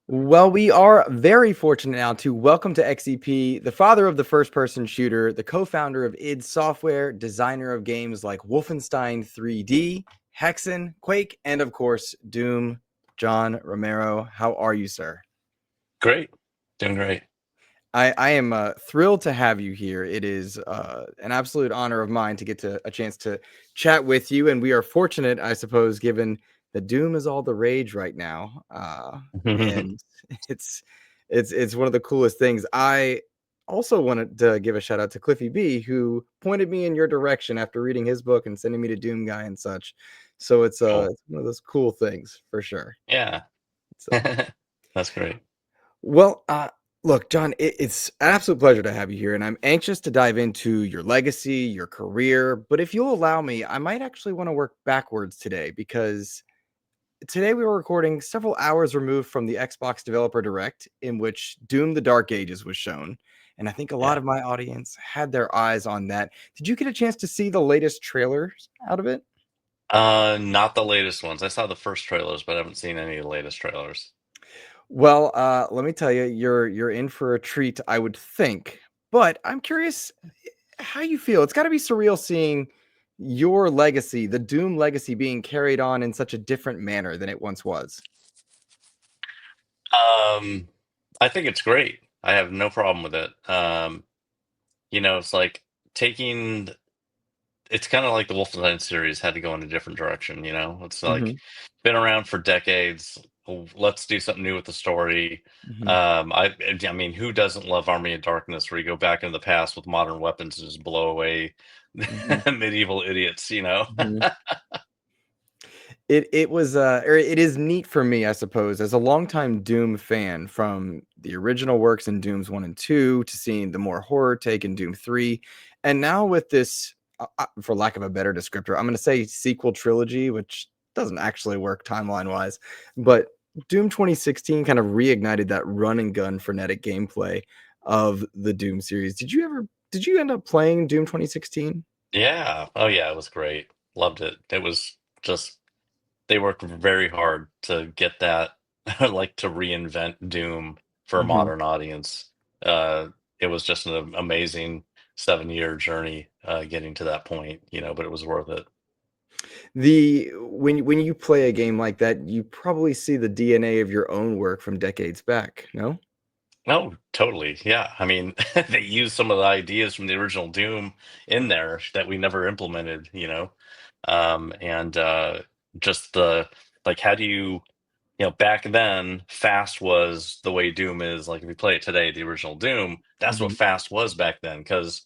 Well, we are very fortunate now to welcome to XEP the father of the first person shooter, the co founder of id Software, designer of games like Wolfenstein 3D, Hexen, Quake, and of course, Doom. John Romero, how are you, sir? Great. Doing great. I am thrilled to have you here. It is an absolute honor of mine to get a chance to chat with you. And we are fortunate, I suppose, given that Doom is all the rage right now. And it's it's one of the coolest things. I also wanted to give a shout out to Cliffy B, who pointed me in your direction after reading his book and sending me to Doom Guy and such. So Cool. it's one of those cool things for sure. Yeah. So That's great. well, look, John, it's an absolute pleasure to have you here, and I'm anxious to dive into your legacy, your career. But if you'll allow me, I might actually want to work backwards today because today we were recording several hours removed from the Xbox Developer Direct, in which Doom: The Dark Ages was shown. And I think a lot Yeah. of my audience had their eyes on that. Did you get a chance to see the latest trailers out of it? Not the latest ones. I saw the first trailers, but I haven't seen any of the latest trailers. Well, let me tell you, you're in for a treat, I would think. But I'm curious how you feel. It's got to be surreal seeing your legacy, the Doom legacy, being carried on in such a different manner than it once was. Um, I think it's great. I have no problem with it. It's like taking it's kind of like the Wolfenstein series had to go in a different direction. It's like Hmm. been around for decades. Let's do something new with the story. Hmm. I mean, who doesn't love Army of Darkness, where you go back into the past with modern weapons and just blow away Hmm. medieval idiots? Hmm. It was or it is neat for me, I suppose, as a longtime Doom fan, from the original works in Dooms 1 and 2 to seeing the more horror take in Doom 3, and now with this, for lack of a better descriptor, I'm going to say sequel trilogy, which doesn't actually work timeline wise, but Doom 2016 kind of reignited that run and gun frenetic gameplay of the Doom series. Did you end up playing Doom 2016? Yeah. Oh yeah, it was great. Loved it. It was just they worked very hard to get that like to reinvent Doom for a Mhm. modern audience. Uh it was just an amazing 7-year journey getting to that point, but it was worth it. The when you play a game like that, you probably see the DNA of your own work from decades back, no? No, totally. Yeah. I mean, they used some of the ideas from the original Doom in there that we never implemented. And just the like how do back then fast was the way Doom is. Like if you play it today, the original Doom, that's what Mhm, fast was back then, because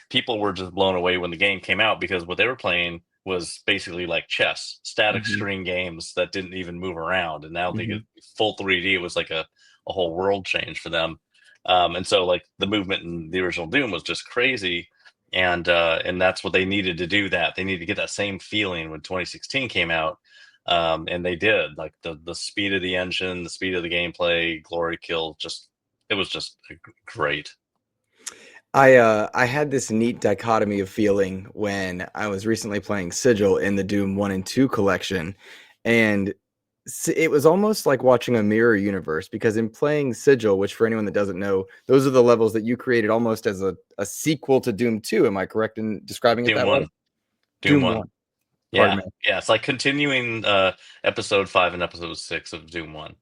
people were just blown away when the game came out, because what they were playing was basically like chess, static mhm, screen games that didn't even move around, and now they get mhm. full 3D. It was like a whole world change for them. And so like the movement in the original Doom was just crazy, and that's what they needed to do. That they needed to get that same feeling when 2016 came out. And they did. Like the speed of the engine, the speed of the gameplay, glory kill, just it was just great. I had this neat dichotomy of feeling when I was recently playing Sigil in the Doom 1 and 2 collection, and it was almost like watching a mirror universe, because in playing Sigil, which for anyone that doesn't know, those are the levels that you created almost as a sequel to Doom 2. Am I correct in describing it Doom that way? one. Doom Doom 1. 1, pardon Yeah. me. Yeah, it's like continuing, episode 5 and episode 6 of Doom 1.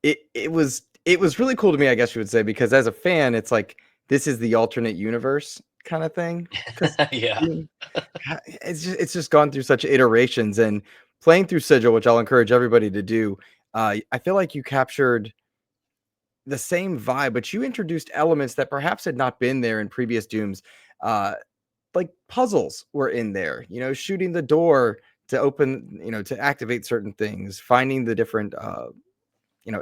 It was really cool to me, I guess you would say, because as a fan, it's like this is the alternate universe kind of thing. Because Yeah. it's just gone through such iterations, and playing through Sigil, which I'll encourage everybody to do. I feel like you captured the same vibe, but you introduced elements that perhaps had not been there in previous Dooms. Uh, like puzzles were in there, shooting the door to open, to activate certain things, finding the different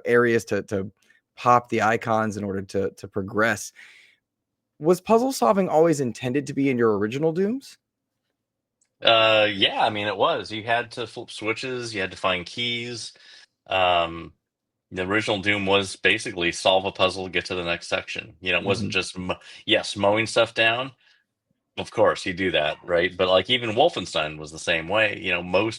areas to pop the icons in order to progress. Was puzzle solving always intended to be in your original Dooms? Yeah, I mean, it was. You had to flip switches, you had to find keys. Um, the original Doom was basically solve a puzzle, get to the next section. It wasn't Mhm, just yes, mowing stuff down. Of course, you do that, right? But like even Wolfenstein was the same way.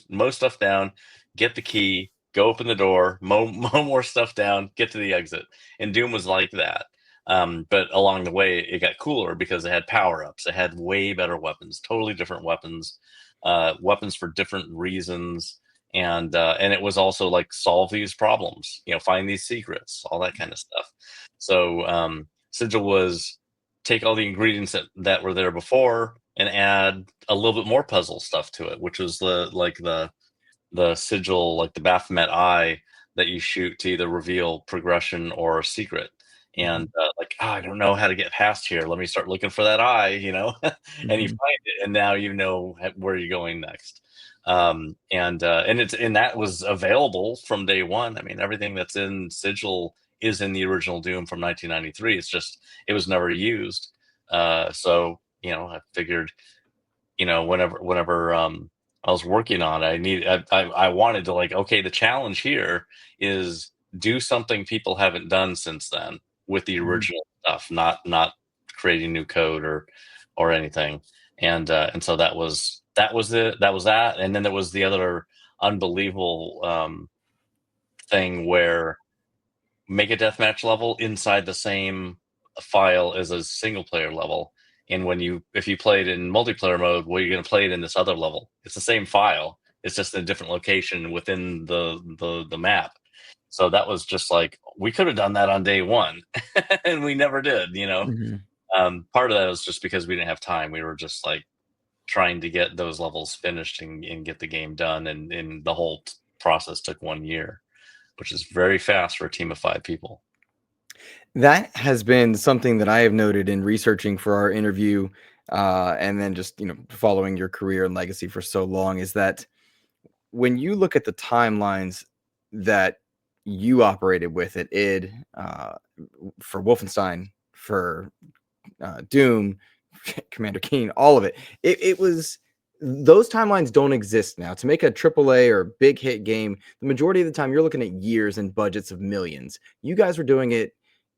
Mow stuff down, get the key, go open the door, mow more stuff down, get to the exit. And Doom was like that. But along the way, it got cooler because it had power-ups. It had way better weapons, totally different weapons, weapons for different reasons. And it was also like solve these problems, find these secrets, all that kind of stuff. So Sigil was take all the ingredients that were there before and add a little bit more puzzle stuff to it, which was the sigil, like the Baphomet eye that you shoot to either reveal progression or a secret. And I don't know how to get past here. Let me start looking for that eye, and you find it, and now you know where you're going next. And that was available from day one. I mean, everything that's in Sigil is in the original Doom from 1993. It's just it was never used. So I figured, whenever I was working on it, I wanted to okay, the challenge here is do something people haven't done since then with the original stuff, not creating new code or anything. And so that was it. That was that. And then there was the other unbelievable thing where make a deathmatch level inside the same file as a single player level. And if you play it in multiplayer mode, well, you're going to play it in this other level. It's the same file. It's just in a different location within the map. So that was just like, we could have done that on day one and we never did, Part of that was just because we didn't have time. We were just like trying to get those levels finished and get the game done. And the whole process took 1 year, which is very fast for a team of 5 people. That has been something that I have noted in researching for our interview, and then just following your career and legacy for so long, is that when you look at the timelines that you operated with at id, for Wolfenstein, for Doom, Commander Keen, all of it, it was, those timelines don't exist now. To make a AAA or big hit game, the majority of the time you're looking at years and budgets of millions. You guys were doing it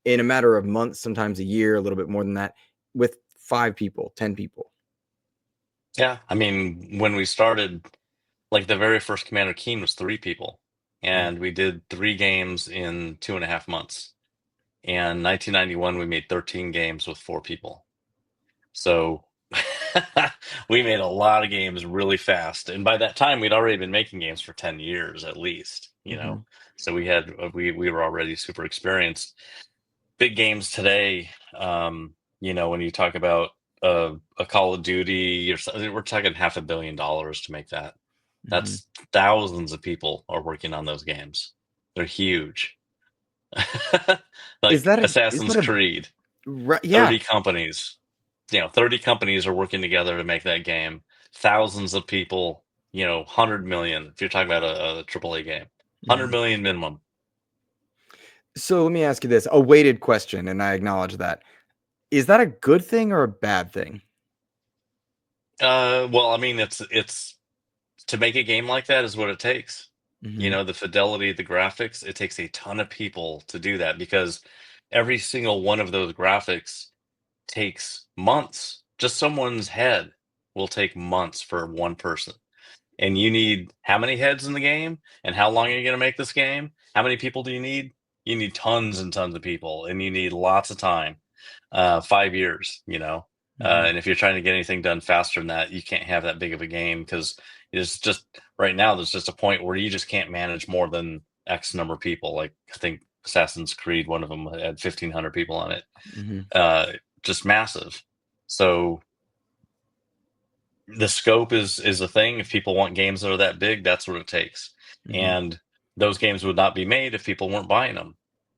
in a matter of months, sometimes a year, a little bit more than that, with 5 people, 10 people. Yeah, I mean, when we started, like the very first Commander Keen was 3 people, and we did 3 games in 2.5 months. And 1991, we made 13 games with 4 people. So we made a lot of games really fast. And by that time, we'd already been making games for 10 years at least, So we were already super experienced. Big games today, when you talk about a Call of Duty or something, we're talking $500 million to make that. That's thousands of people are working on those games. They're huge. Like Assassin's Creed, yeah. 30 companies. 30 companies are working together to make that game. Thousands of people, 100 million. If you're talking about a AAA game, 100 million minimum. So let me ask you this, a weighted question, and I acknowledge that. Is that a good thing or a bad thing? Well, I mean, it's to make a game like that is what it takes. The fidelity, the graphics, it takes a ton of people to do that because every single one of those graphics takes months. Just someone's head will take months for one person. And you need how many heads in the game? And how long are you going to make this game? How many people do you need? You need tons and tons of people, and you need lots of time. 5 years, and if you're trying to get anything done faster than that, you can't have that big of a game because it's just right now there's just a point where you just can't manage more than X number of people. Like I think Assassin's Creed, one of them had 1,500 people on it. Just massive. So the scope is a thing. If people want games that are that big, that's what it takes. And those games would not be made if people weren't buying them,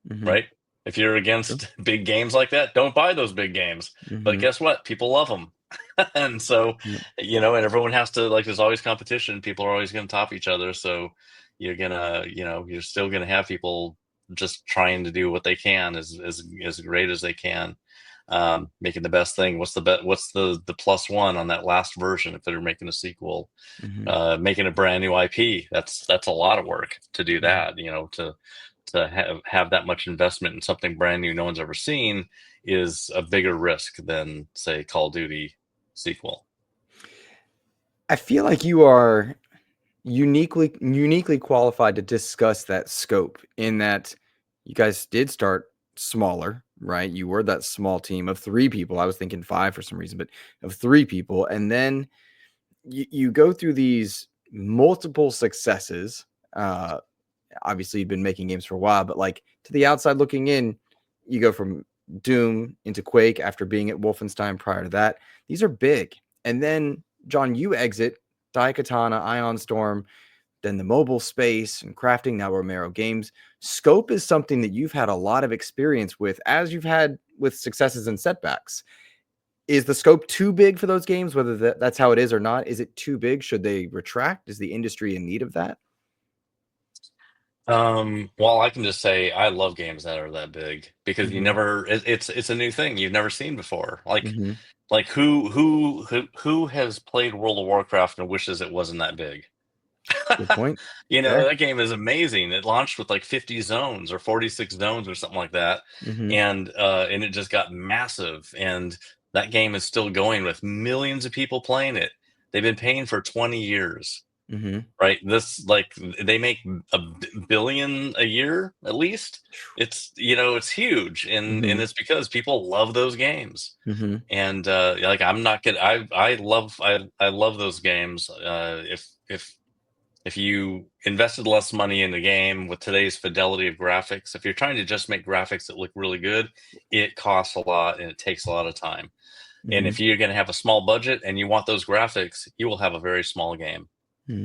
right? If you're against big games like that, don't buy those big games. But guess what? People love them. And so, and everyone has to, there's always competition. People are always going to top each other. So you're going to, you're still going to have people just trying to do what they can as great as they can. Making the best thing. What's the plus one on that last version if they're making a sequel? Making a brand new IP. That's a lot of work to do that. To have that much investment in something brand new no one's ever seen is a bigger risk than, say, Call of Duty sequel. I feel like you are uniquely qualified to discuss that scope, in that you guys did start smaller, right? You were that small team of 3 people. I was thinking 5 for some reason, but of 3 people. And then you go through these multiple successes. Obviously you've been making games for a while, but like to the outside looking in, you go from Doom into Quake after being at Wolfenstein prior to that. These are big. And then, John, you exit Daikatana, Ion Storm, then the mobile space and crafting, now Romero Games. Scope is something that you've had a lot of experience with, as you've had with successes and setbacks. Is the scope too big for those games, whether that's how it is or not? Is it too big? Should they retract? Is the industry in need of that? Well, I can just say I love games that are that big because Mm-hmm. it's a new thing you've never seen before. Mm-hmm. Like who has played World of Warcraft and wishes it wasn't that big? Good point. You know, Fair. that game is amazing. It launched with like 50 zones or 46 zones or something like that. Mm-hmm. And it just got massive. And that game is still going with millions of people playing it. They've been paying for 20 years, Mm-hmm. right? This, like, they make billion a year at least. It's, it's huge. And Mm-hmm. it's because people love those games. Mm-hmm. And like, I'm not gonna, I love those games. If you invested less money in the game with today's fidelity of graphics, if you're trying to just make graphics that look really good, it costs a lot and it takes a lot of time. And Mm-hmm. if you're going to have a small budget and you want those graphics, you will have a very small game.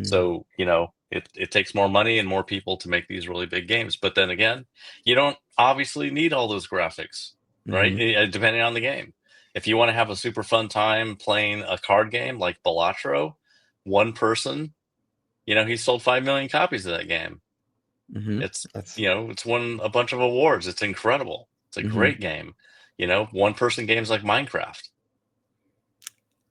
So, it takes more money and more people to make these really big games. But then again, you don't obviously need all those graphics, right? Mm-hmm. Depending on the game. If you want to have a super fun time playing a card game like Balatro, one person, he sold 5 million copies of that game. Mm-hmm. It's, That's it's won a bunch of awards. It's incredible. It's a mm-hmm. great game. One person games like Minecraft.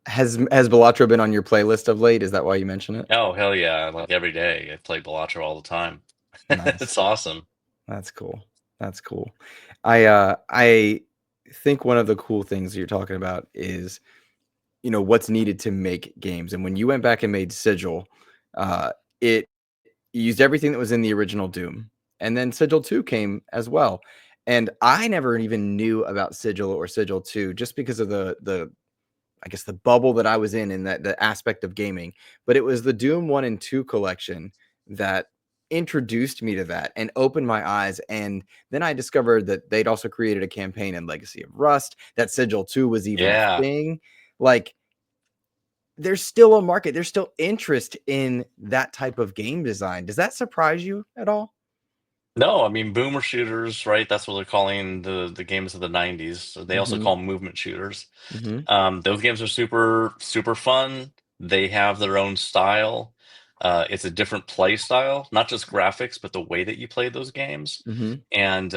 Has Balatro been on your playlist of late? Is that why you mention it? Oh, hell yeah. Like every day. I play Balatro all the time. Nice. It's awesome. That's cool. That's cool. I think one of the cool things you're talking about is, what's needed to make games. And when you went back and made Sigil, it used everything that was in the original Doom. And then Sigil 2 came as well. And I never even knew about Sigil or Sigil 2 just because of the I guess the bubble that I was in that the aspect of gaming. But it was the Doom 1 and 2 collection that introduced me to that and opened my eyes. And then I discovered that they'd also created a campaign in Legacy of Rust, that Sigil 2 was even a Yeah. thing. Like, there's still a market, there's still interest in that type of game design. Does that surprise you at all? No, I mean boomer shooters, right? That's what they're calling the games of the 90s. So they also Mm-hmm. call them movement shooters. Mm-hmm. Those games are super, super fun. They have their own style. It's a different play style, not just graphics, but the way that you play those games. Mm-hmm. And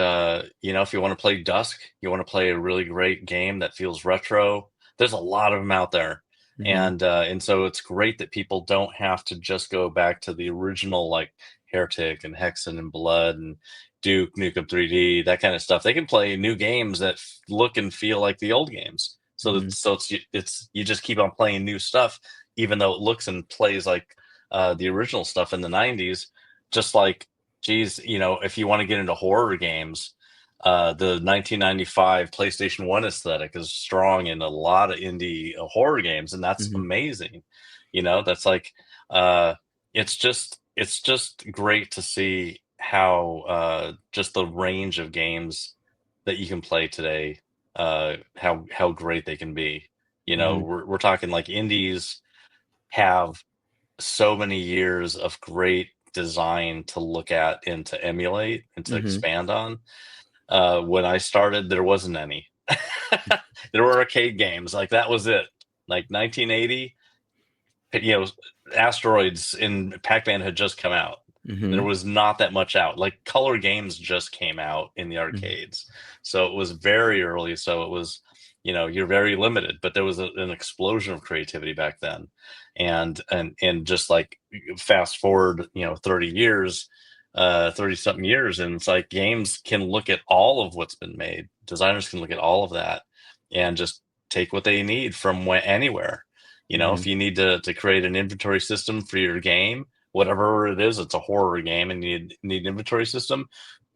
if you want to play Dusk, you want to play a really great game that feels retro. There's a lot of them out there, Mm-hmm. and so it's great that people don't have to just go back to the original, like Heretic and Hexen and Blood and Duke Nukem 3D, that kind of stuff. They can play new games that look and feel like the old games. Mm-hmm. It's you just keep on playing new stuff, even though it looks and plays like the original stuff in the 90s. Just like, geez, if you want to get into horror games, the 1995 PlayStation 1 aesthetic is strong in a lot of indie horror games, and that's Mm-hmm. amazing. That's like, uh, it's just great to see how just the range of games that you can play today, how great they can be. Mm-hmm. We're talking like indies have so many years of great design to look at and to emulate and to Mm-hmm. expand on. When I started, there wasn't any. There were arcade games, like that was it. Like 1980, Asteroids in Pac-Man had just come out. There Mm-hmm. was not that much out. Like Color Games just came out in the arcades, so it was very early. So it was, you're very limited. But there was an explosion of creativity back then, and just like fast forward, 30 years, 30 something years, and it's like games can look at all of what's been made. Designers can look at all of that and just take what they need from anywhere. Mm-hmm. If you need to create an inventory system for your game, whatever it is, it's a horror game, and you need an inventory system.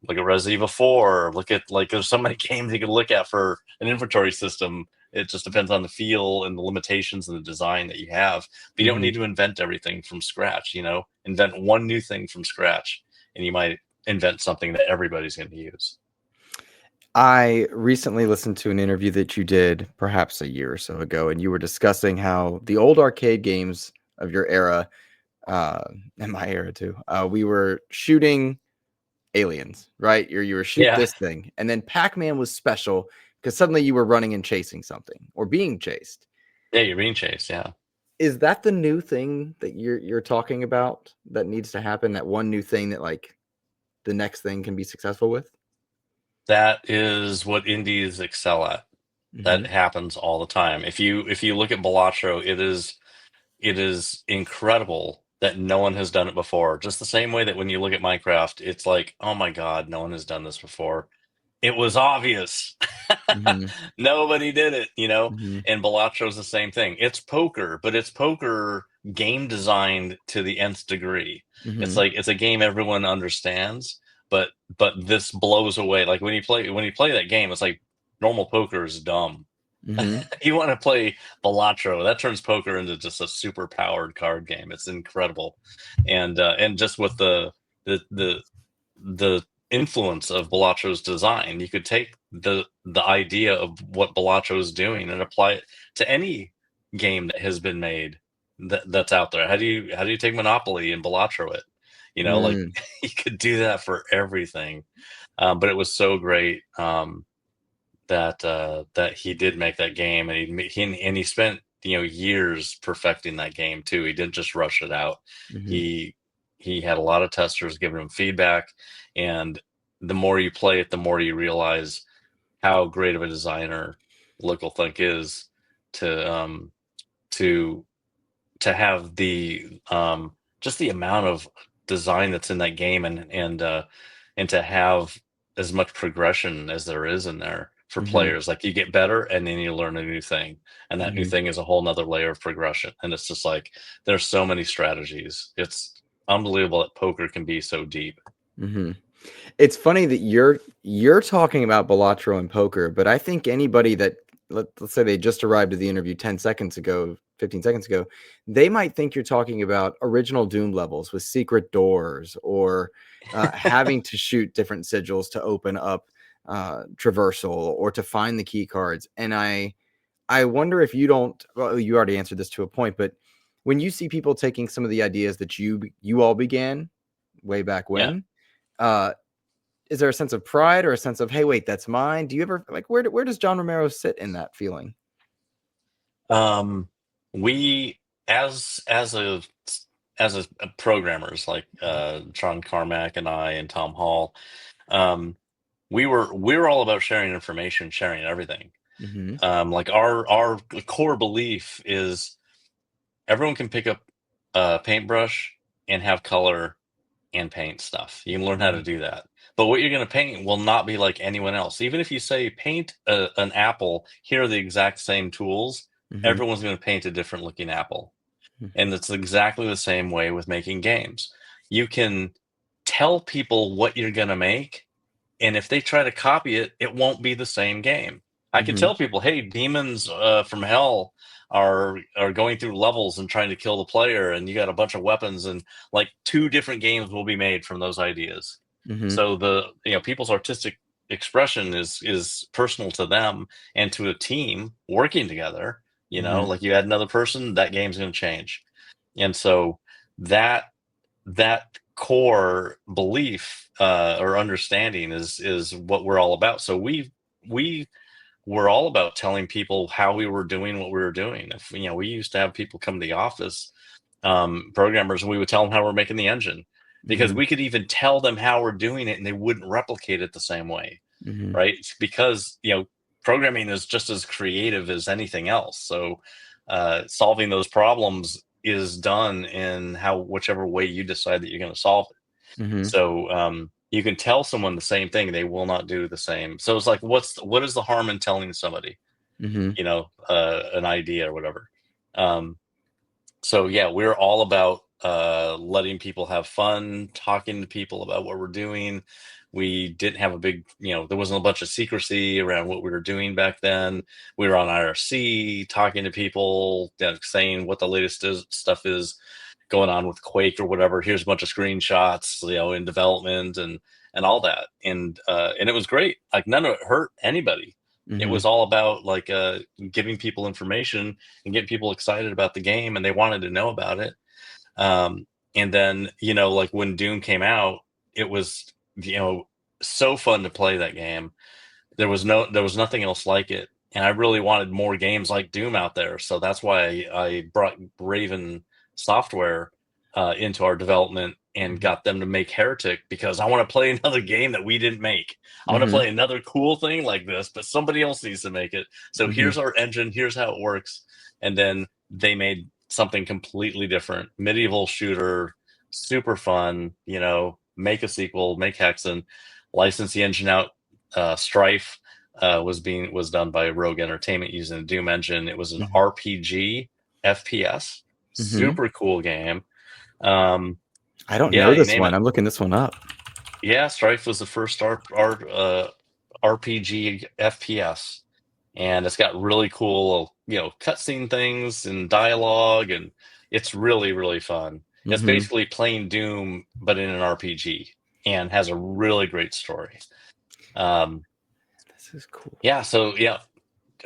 Look at Resident Evil 4. Look at, like, there's so many games you can look at for an inventory system. It just depends on the feel and the limitations and the design that you have. But you don't need to invent everything from scratch. Invent one new thing from scratch, and you might invent something that everybody's going to use. I recently listened to an interview that you did perhaps a year or so ago, and you were discussing how the old arcade games of your era, and my era too, we were shooting aliens, right? You were shoot Yeah. this thing, and then Pac-Man was special because suddenly you were running and chasing something or being chased. Yeah, you're being chased. Yeah. Is that the new thing that you're talking about that needs to happen? That one new thing that like the next thing can be successful with? That is what indies excel at. That happens all the time. If you look at Balatro, it is incredible that no one has done it before. Just the same way that when you look at Minecraft, it's like, oh my God, no one has done this before. It was obvious. Nobody did it, And Balatro's the same thing. It's poker, but it's poker game designed to the nth degree. It's like it's a game everyone understands, but this blows away. Like when you play that game, it's like normal poker is dumb. You want to play Balatro, that turns poker into just a super powered card game. It's incredible, and just with the influence of Balatro's design, you could take the idea of what Balatro is doing and apply it to any game that has been made that's out there. How do you take Monopoly and Balatro it? Like you could do that for everything. But it was so great that he did make that game, and he spent years perfecting that game too. He didn't just rush it out. He had a lot of testers giving him feedback, and the more you play it, the more you realize how great of a designer Luke Lohr is to have the just the amount of design that's in that game, and to have as much progression as there is in there for players. Like you get better and then you learn a new thing, and that new thing is a whole nother layer of progression. And it's just like there's so many strategies. It's unbelievable that poker can be so deep. It's funny that you're talking about Balatro and poker, but I think anybody that let's say they just arrived at the interview 10 seconds ago, 15 seconds ago, they might think you're talking about original Doom levels with secret doors or having to shoot different sigils to open up traversal or to find the key cards. And I wonder if you don't, well, you already answered this to a point, but when you see people taking some of the ideas that you all began way back when, is there a sense of pride or a sense of, hey, wait, that's mine? Do you ever like where does John Romero sit in that feeling? We as programmers like John Carmack and I and Tom Hall, we're all about sharing information, sharing everything. Like our core belief is everyone can pick up a paintbrush and have color and paint stuff. You can learn how to do that. But what you're going to paint will not be like anyone else. Even if you say paint an apple, here are the exact same tools, everyone's going to paint a different looking apple. And it's exactly the same way with making games. You can tell people what you're going to make, and if they try to copy it, it won't be the same game. I can tell people, hey, demons from hell are going through levels and trying to kill the player, and you got a bunch of weapons, and like 2 different games will be made from those ideas. So the people's artistic expression is personal to them and to a team working together. Like you add another person, that game's going to change. And so that core belief or understanding is what we're all about. So we were all about telling people how we were doing what we were doing. If we used to have people come to the office, programmers, and we would tell them how we're making the engine, because we could even tell them how we're doing it and they wouldn't replicate it the same way. Right? Because programming is just as creative as anything else. So solving those problems is done in whichever way you decide that you're going to solve it. So you can tell someone the same thing, they will not do the same. So it's like, what is the harm in telling somebody, an idea or whatever? So yeah, we're all about letting people have fun, talking to people about what we're doing. We didn't have a big, there wasn't a bunch of secrecy around what we were doing back then. We were on IRC talking to people, saying what the latest stuff is going on with Quake or whatever. Here's a bunch of screenshots, in development and all that. And it was great. Like, none of it hurt anybody. It was all about giving people information and getting people excited about the game, and they wanted to know about it. And then, like when Doom came out, it was, so fun to play that game. There was nothing else like it. And I really wanted more games like Doom out there. So that's why I brought Raven Software into our development and got them to make Heretic, because I want to play another game that we didn't make. I want to play another cool thing like this, but somebody else needs to make it. So here's our engine. Here's how it works. And then they made something completely different. Medieval shooter, super fun, make a sequel, make Hexen, license the engine out. Strife was done by Rogue Entertainment using the Doom engine. It was an RPG FPS, super cool game. I don't know this one. I'm looking this one up. Yeah, Strife was the first RPG FPS, and it's got really cool, cutscene things and dialogue, and it's really, really fun. It's basically playing Doom, but in an RPG, and has a really great story. This is cool. Yeah, so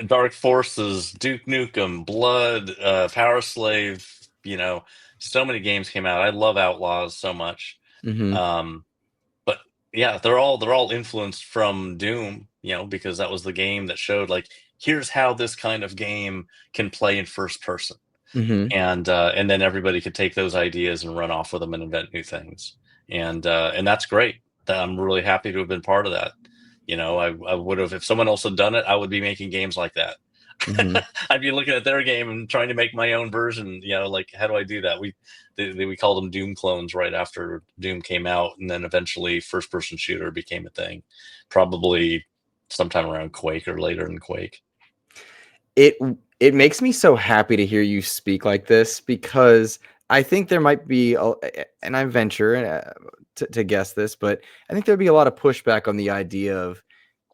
Dark Forces, Duke Nukem, Blood, Power Slave, so many games came out. I love Outlaws so much. But yeah, they're all influenced from Doom, because that was the game that showed, like, here's how this kind of game can play in first person. And then everybody could take those ideas and run off with them and invent new things. And that's great. I'm really happy to have been part of that. I would have, if someone else had done it, I would be making games like that. I'd be looking at their game and trying to make my own version. Like, how do I do that? We called them Doom clones right after Doom came out, and then eventually first person shooter became a thing, probably sometime around Quake or later in Quake. It makes me so happy to hear you speak like this, because I think there might be, and I venture to guess this, but I think there'd be a lot of pushback on the idea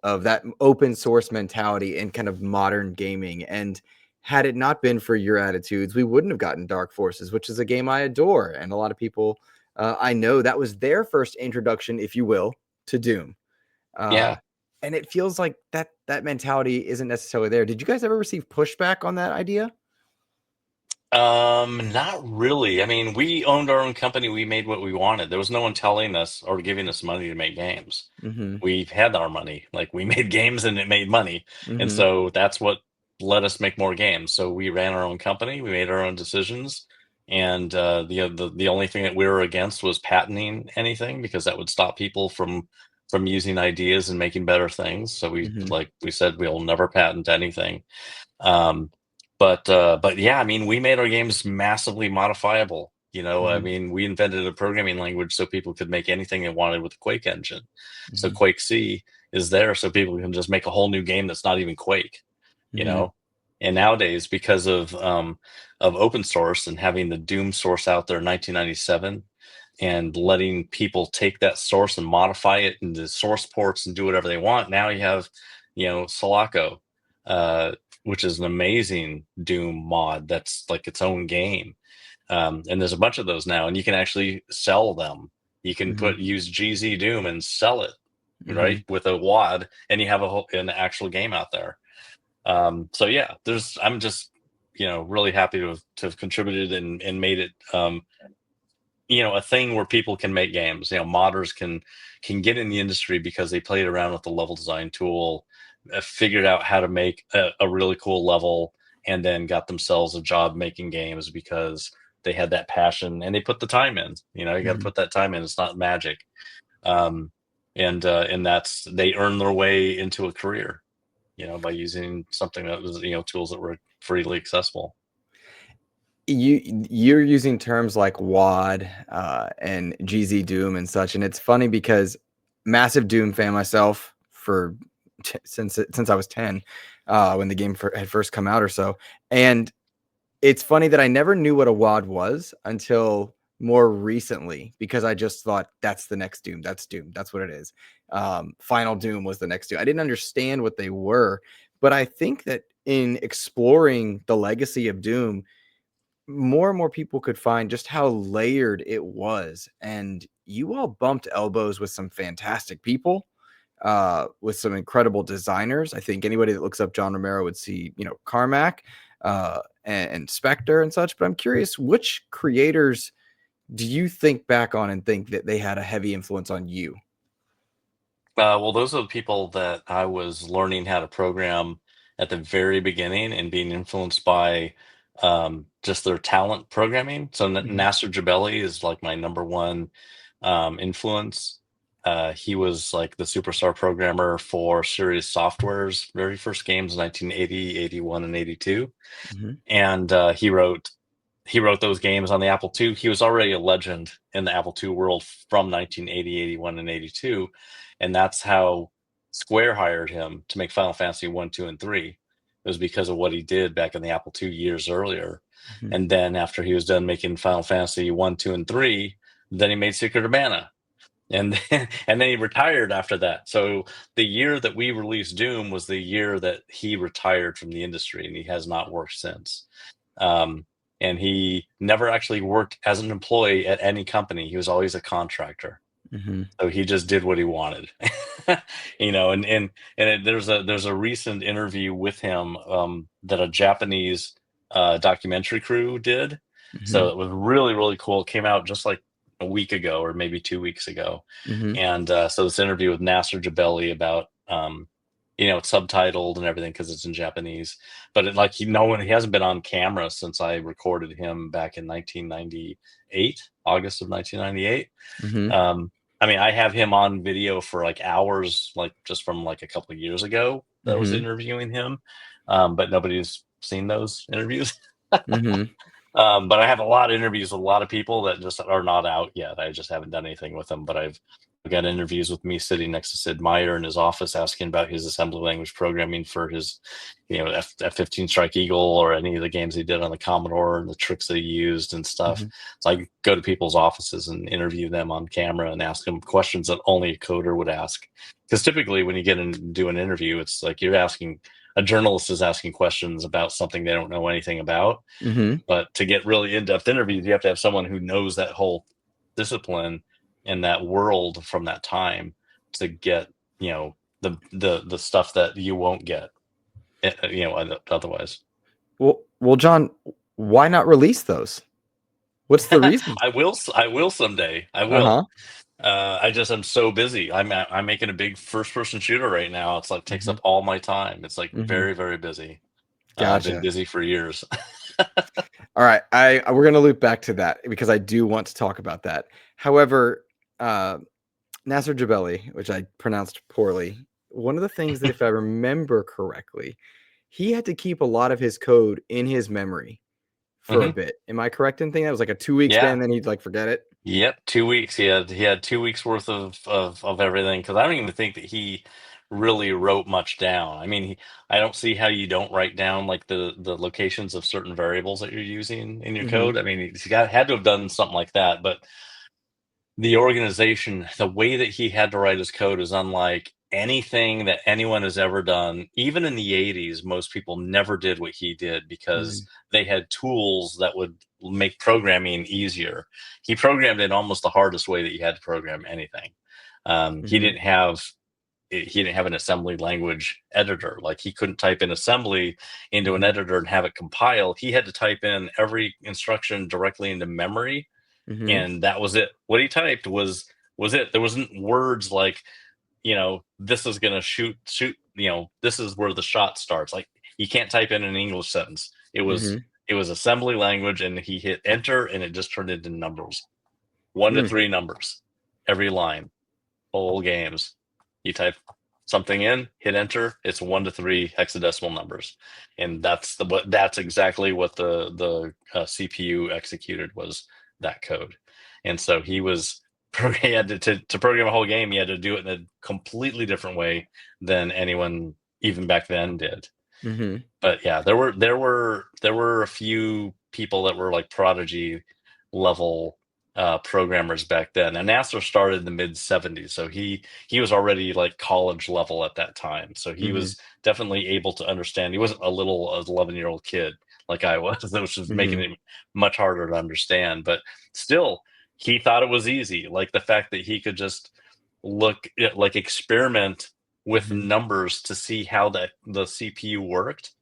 of that open source mentality in kind of modern gaming. And had it not been for your attitudes, we wouldn't have gotten Dark Forces, which is a game I adore. And a lot of people I know, that was their first introduction, if you will, to Doom. Yeah. And it feels like that mentality isn't necessarily there. Did you guys ever receive pushback on that idea? Not really. I mean, we owned our own company. We made what we wanted. There was no one telling us or giving us money to make games. We had our money. Like, we made games and it made money. And so that's what let us make more games. So we ran our own company. We made our own decisions. And the only thing that we were against was patenting anything, because that would stop people from using ideas and making better things. So we said we'll never patent anything. But yeah, I mean, we made our games massively modifiable. I mean, we invented a programming language so people could make anything they wanted with the Quake engine. So Quake C is there so people can just make a whole new game that's not even Quake. And nowadays, because of open source and having the Doom source out there in 1997, and letting people take that source and modify it into source ports and do whatever they want, now you have, Sulaco, which is an amazing Doom mod that's like its own game. And there's a bunch of those now, and you can actually sell them. You can use GZ Doom and sell it, right, with a WAD, and you have an actual game out there. So yeah, I'm just, really happy to have contributed and made it, a thing where people can make games. Modders can get in the industry because they played around with the level design tool, figured out how to make a really cool level, and then got themselves a job making games because they had that passion and they put the time in. You got to put that time in. It's not magic. And that's, they earn their way into a career, by using something that was, tools that were freely accessible. You're using terms like WAD and GZ Doom and such, and it's funny because massive Doom fan myself since I was 10, when the game had first come out or so. And it's funny that I never knew what a WAD was until more recently because I just thought that's the next Doom. That's Doom. That's what it is. Final Doom was the next Doom. I didn't understand what they were, but I think that in exploring the legacy of Doom, more and more people could find just how layered it was. And you all bumped elbows with some fantastic people, with some incredible designers. I think anybody that looks up John Romero would see, Carmack, and Spectre and such. But I'm curious, which creators do you think back on and think that they had a heavy influence on you? Well, those are the people that I was learning how to program at the very beginning and being influenced by just their talent programming. So Mhm, Nasser Jabeli is like my number one influence. He was like the superstar programmer for Serious Software's very first games in 1980, 81, and 82. mhm, And he wrote those games on the Apple II. He was already a legend in the Apple II world from 1980, 81, and 82. And that's how Square hired him to make Final Fantasy 1, 2, and 3. It was because of what he did back in the Apple II years earlier. mhm, And then after he was done making Final Fantasy 1, 2, and 3, then he made Secret of Mana. And then he retired after that. So the year that we released Doom was the year that he retired from the industry, and he has not worked since. Um, and he never actually worked as an employee at any company. He was always a contractor. mhm, So he just did what he wanted, there's a recent interview with him that a Japanese documentary crew did. So mhm, it was really, really cool. It came out just like a week ago or maybe 2 weeks ago. mhm, And so this interview with Nasser Jabeli about, it's subtitled and everything because it's in Japanese. But he hasn't been on camera since I recorded him back in 1998, August of 1998. mhm, Um, I mean, I have him on video for like hours, like just from like a couple of years ago that I was mhm, interviewing him. But nobody's seen those interviews. mhm, But I have a lot of interviews with a lot of people that just are not out yet. I just haven't done anything with them. But I've got interviews with me sitting next to Sid Meier in his office asking about his assembly language programming for his, F-15 Strike Eagle or any of the games he did on the Commodore and the tricks that he used and stuff. mhm, So I go to people's offices and interview them on camera and ask them questions that only a coder would ask. Because typically when you get in and do an interview, it's like a journalist is asking questions about something they don't know anything about. mhm. But to get really in-depth interviews, you have to have someone who knows that whole discipline and that world from that time to get, the stuff that you won't get, otherwise. Well, John, why not release those? What's the reason? I will someday. I will. Uh-huh. I'm so busy. I'm making a big first-person shooter right now. It's like takes Mhm, up all my time. It's like mhm. very, very busy. I've been Gotcha. busy for years. All right, we're gonna loop back to that because I do want to talk about that. However, uh, Nasser Jabeli, which I pronounced poorly, one of the things that, if I remember correctly, he had to keep a lot of his code in his memory for a Hmm. bit. Am I correct in thinking that was like a 2 week Yeah. span, then he'd like forget it? Yep, 2 weeks. He had 2 weeks worth of everything because I don't even think that he really wrote much down. I mean, I don't see how you don't write down like the locations of certain variables that you're using in your Mhm, code. I mean, had to have done something like that. But the organization, the way that he had to write his code is unlike anything that anyone has ever done. Even in the 80s, most people never did what he did because mhm, they had tools that would make programming easier. He programmed it almost the hardest way that you had to program anything. Um, he mhm, didn't have he didn't have an assembly language editor. Like he couldn't type in assembly into an mhm, editor and have it compile. He had to type in every instruction directly into memory, mhm, and that was it. What he typed was it. There wasn't words like, this is gonna shoot, this is where the shot starts. Like you can't type in an English sentence. mhm, It was assembly language, and he hit enter, and it just turned into numbers, one to mm, three numbers, every line, whole games. You type something in, hit enter, it's 1 to 3 hexadecimal numbers, and that's exactly what the CPU executed was that code. And so he had to program a whole game. He had to do it in a completely different way than anyone even back then did. mhm, But yeah, there were a few people that were like prodigy level programmers back then, and Nasser started in the mid '70s, so he was already like college level at that time. So he Mhm. was definitely able to understand. He wasn't a little 11-year-old kid like I was, which was making Mhm. it much harder to understand. But still, he thought it was easy. Like the fact that he could just like experiment with Mhm. numbers to see how the CPU worked.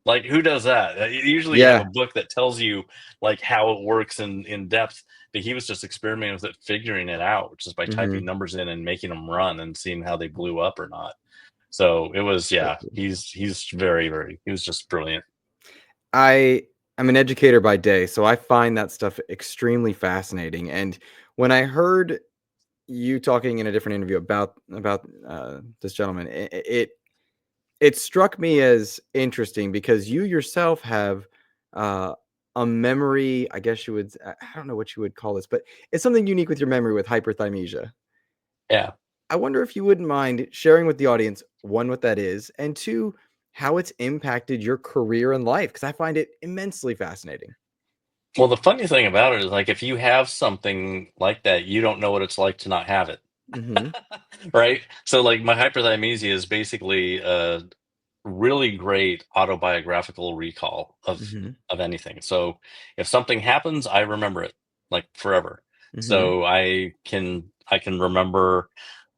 Like, who does that? Usually you have a Yeah. book that tells you like how it works in depth, but he was just experimenting with it, figuring it out just by typing Mhm. numbers in and making them run and seeing how they blew up or not. So it was, So yeah, cool. he's very, he was just brilliant. I'm an educator by day, so I find that stuff extremely fascinating, and when I heard you talking in a different interview about this gentleman, it struck me as interesting because you yourself have, uh, a memory, I guess you would I don't know what you would call this, but it's something unique with your memory with hyperthymesia. Yeah. I wonder if you wouldn't mind sharing with the audience, 1, what that is, and 2, how it's impacted your career and life, because I find it immensely fascinating. Well, the funny thing about it is like if you have something like that, you don't know what it's like to not have it. Mhm, Right? So like my hyperthymesia is basically really great autobiographical recall mhm, of anything. So if something happens, I remember it like forever. mhm, So I can remember,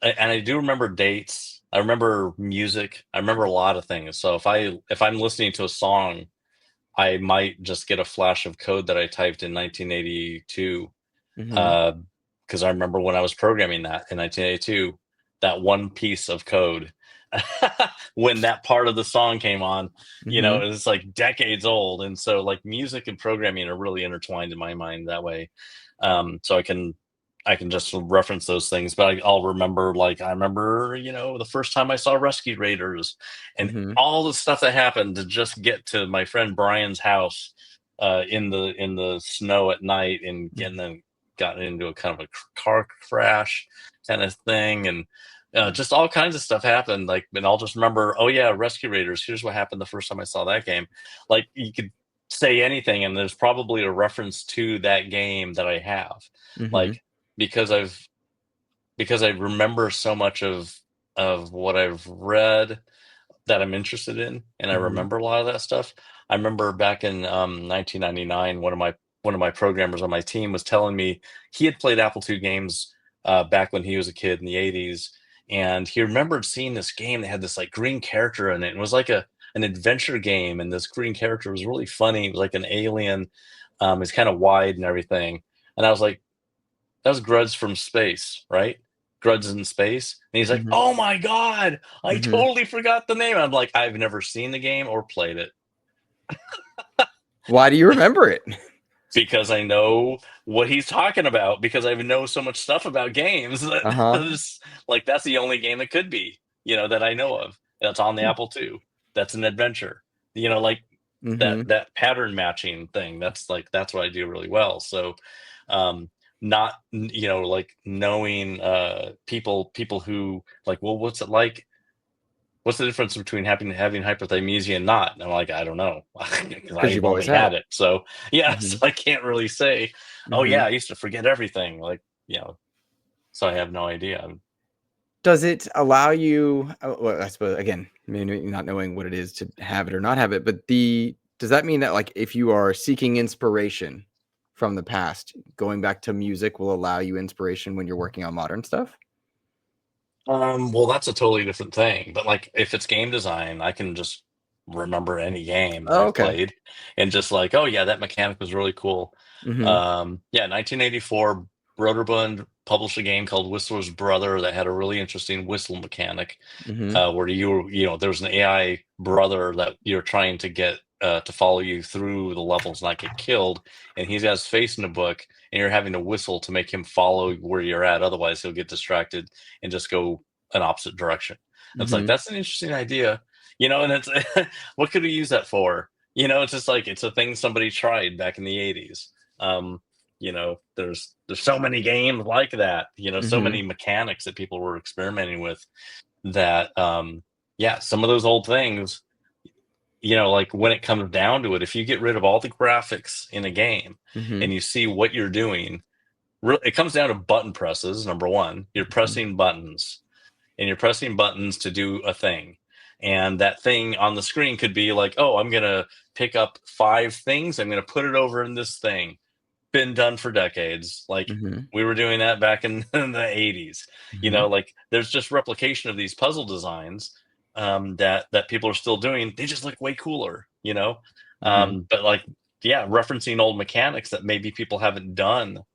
and I do remember dates. I remember music. I remember a lot of things. So if I'm listening to a song, I might just get a flash of code that I typed in 1982 mhm, because I remember when I was programming that in 1982, that one piece of code, when that part of the song came on, mhm, it's like decades old, and so like music and programming are really intertwined in my mind that way. So I can just reference those things, but I'll remember like I remember the first time I saw Rescue Raiders, and mhm, all the stuff that happened to just get to my friend Brian's house in the snow at night and mhm, gotten into a kind of a car crash kind of thing, and just all kinds of stuff happened. Like, and I'll just remember, oh yeah, Rescue Raiders. Here's what happened the first time I saw that game. Like, you could say anything, and there's probably a reference to that game that I have. mhm, Like, because I remember so much of what I've read that I'm interested in, and I mhm, remember a lot of that stuff. I remember back in 1999, one of my programmers on my team was telling me he had played Apple II games back when he was a kid in the '80s, and he remembered seeing this game that had this like green character in it. And it was like an adventure game, and this green character was really funny. It was like an alien. It's kind of wide and everything, and I was like, that was Gruds from Space, right? Gruds in Space. And he's like, mhm, oh my God, I mhm. totally forgot the name. I'm like, I've never seen the game or played it Why do you remember it? because I know what he's talking about because I know so much stuff about games that Uh-huh. like that's the only game it could be, that I know of. That's on the Hmm, Apple II. That's an adventure. Like that mhm, that pattern matching thing. That's what I do really well. So not like knowing people who like, well, what's it like? What's the difference between having hyperthymesia and not? And I'm like, I don't know, because 'cause I've you've always only had had it. it. So yeah, Mhm, so I can't really say, oh yeah, mhm. I used to forget everything. Like, so I have no idea. Does it allow you well, I suppose, again, maybe not knowing what it is to have it or not have it, but does that mean that, like, if you are seeking inspiration from the past, going back to music will allow you inspiration when you're working on modern stuff? Well, that's a totally different thing. But like, if it's game design, I can just remember any game that Oh, I've okay. played, and just like, oh yeah, that mechanic was really cool. Mhm, Yeah, 1984, Broderbund published a game called Whistler's Brother that had a really interesting whistle mechanic, mhm, where there was an AI brother that you're trying to get to follow you through the levels, not get killed, and he's got his face in the book, and you're having to whistle to make him follow where you're at. Otherwise, he'll get distracted and just go an opposite direction. It's like, mhm, that's an interesting idea, and it's what could we use that for? It's just like it's a thing somebody tried back in the '80s. There's so many games like that, so mhm, many mechanics that people were experimenting with that yeah, some of those old things, like when it comes down to it, if you get rid of all the graphics in a game mhm, and you see what you're doing, it comes down to button presses. Number one, you're Mhm. pressing buttons, and you're pressing buttons to do a thing. And that thing on the screen could be like, oh, I'm going to pick up 5 things. I'm going to put it over in this thing. Been done for decades. Like Mhm. we were doing that back in, in the 80s. Mhm. Like there's just replication of these puzzle designs that people are still doing. They just look way cooler, Mhm. But like, yeah, referencing old mechanics that maybe people haven't done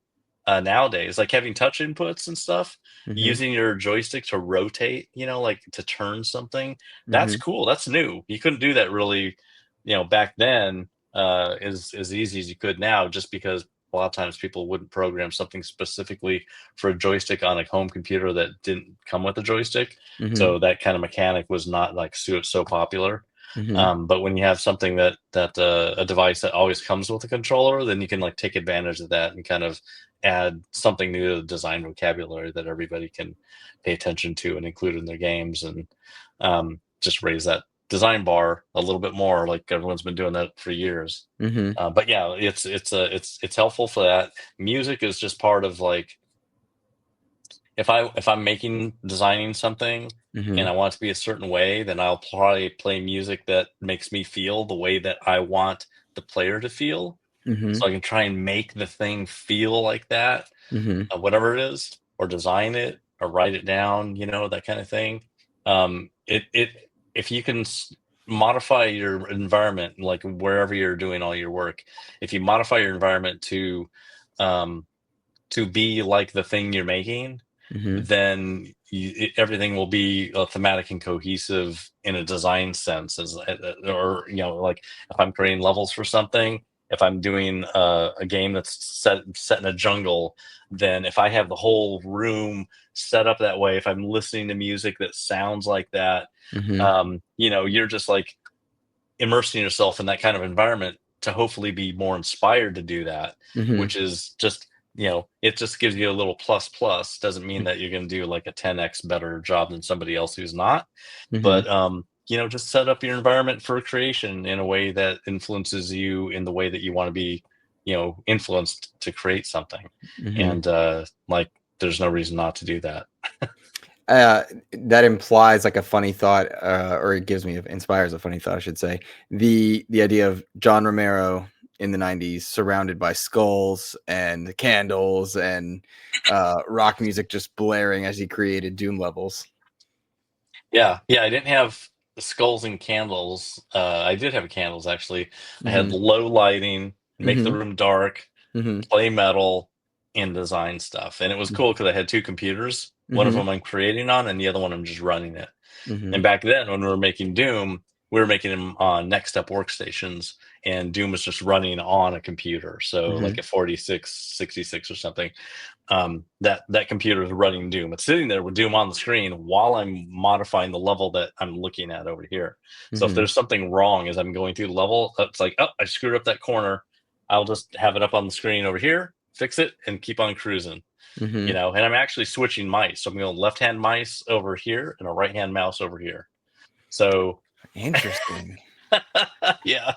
nowadays, like having touch inputs and stuff, Mhm. using your joystick to rotate, like to turn something. That's Mhm. cool. That's new. You couldn't do that really, back then as easy as you could now, just because a lot of times people wouldn't program something specifically for a joystick on a home computer that didn't come with a joystick. Mhm. So that kind of mechanic was not like so popular. Mhm. But when you have something that a device that always comes with a controller, then you can like take advantage of that and kind of add something new to the design vocabulary that everybody can pay attention to and include in their games, and just raise that design bar a little bit more. Like everyone's been doing that for years. Mhm. But yeah, it's helpful for that. Music is just part of like, if I'm making designing something and Mhm. I want it to be a certain way, then I'll probably play music that makes me feel the way that I want the player to feel. So Mhm. I can try and make the thing feel like that, Mhm. whatever it is, or design it or write it down, that kind of thing. It if you can modify your environment, like wherever you're doing all your work, if you modify your environment um, to be like the thing you're making, Mhm. then everything will be thematic and cohesive in a design sense, or like if I'm creating levels for something, if I'm doing a game that's set in a jungle, then if I have the whole room set up that way, if I'm listening to music that sounds like that, Mhm. you're just like immersing yourself in that kind of environment to hopefully be more inspired to do that, Mhm. which is just, it just gives you a little plus plus. Doesn't mean that you're going to do like a 10x better job than somebody else who's not, Mhm. but just set up your environment for creation in a way that influences you in the way that you want to be, influenced to create something. Mhm. And like there's no reason not to do that. Uh, that implies like a funny thought, or it gives me inspires a funny thought, I should say. The idea of John Romero in the '90s, surrounded by skulls and candles and rock music just blaring as he created Doom levels. Yeah, I didn't have the skulls and candles. I did have candles actually. I had Hmm. low lighting, make the Hmm. room dark, Hmm. play metal, and design stuff. And it was cool because I had 2 computers. One of Hmm. them I'm creating on, and the other one I'm just running it. Hmm. And back then, when we were making Doom, we were making them on Next Step workstations, and Doom was just running on a computer. So like Hmm. a 4666 or something. That computer is running Doom. It's sitting there with Doom on the screen while I'm modifying the level that I'm looking at over here. So if Hmm. there's something wrong as I'm going through the level, it's like, oh, I screwed up that corner. I'll just have it up on the screen over here, fix it, and keep on cruising. Hmm. And I'm actually switching mice. So I'm going left hand mice over here and a right hand mouse over here. So Interesting. yeah.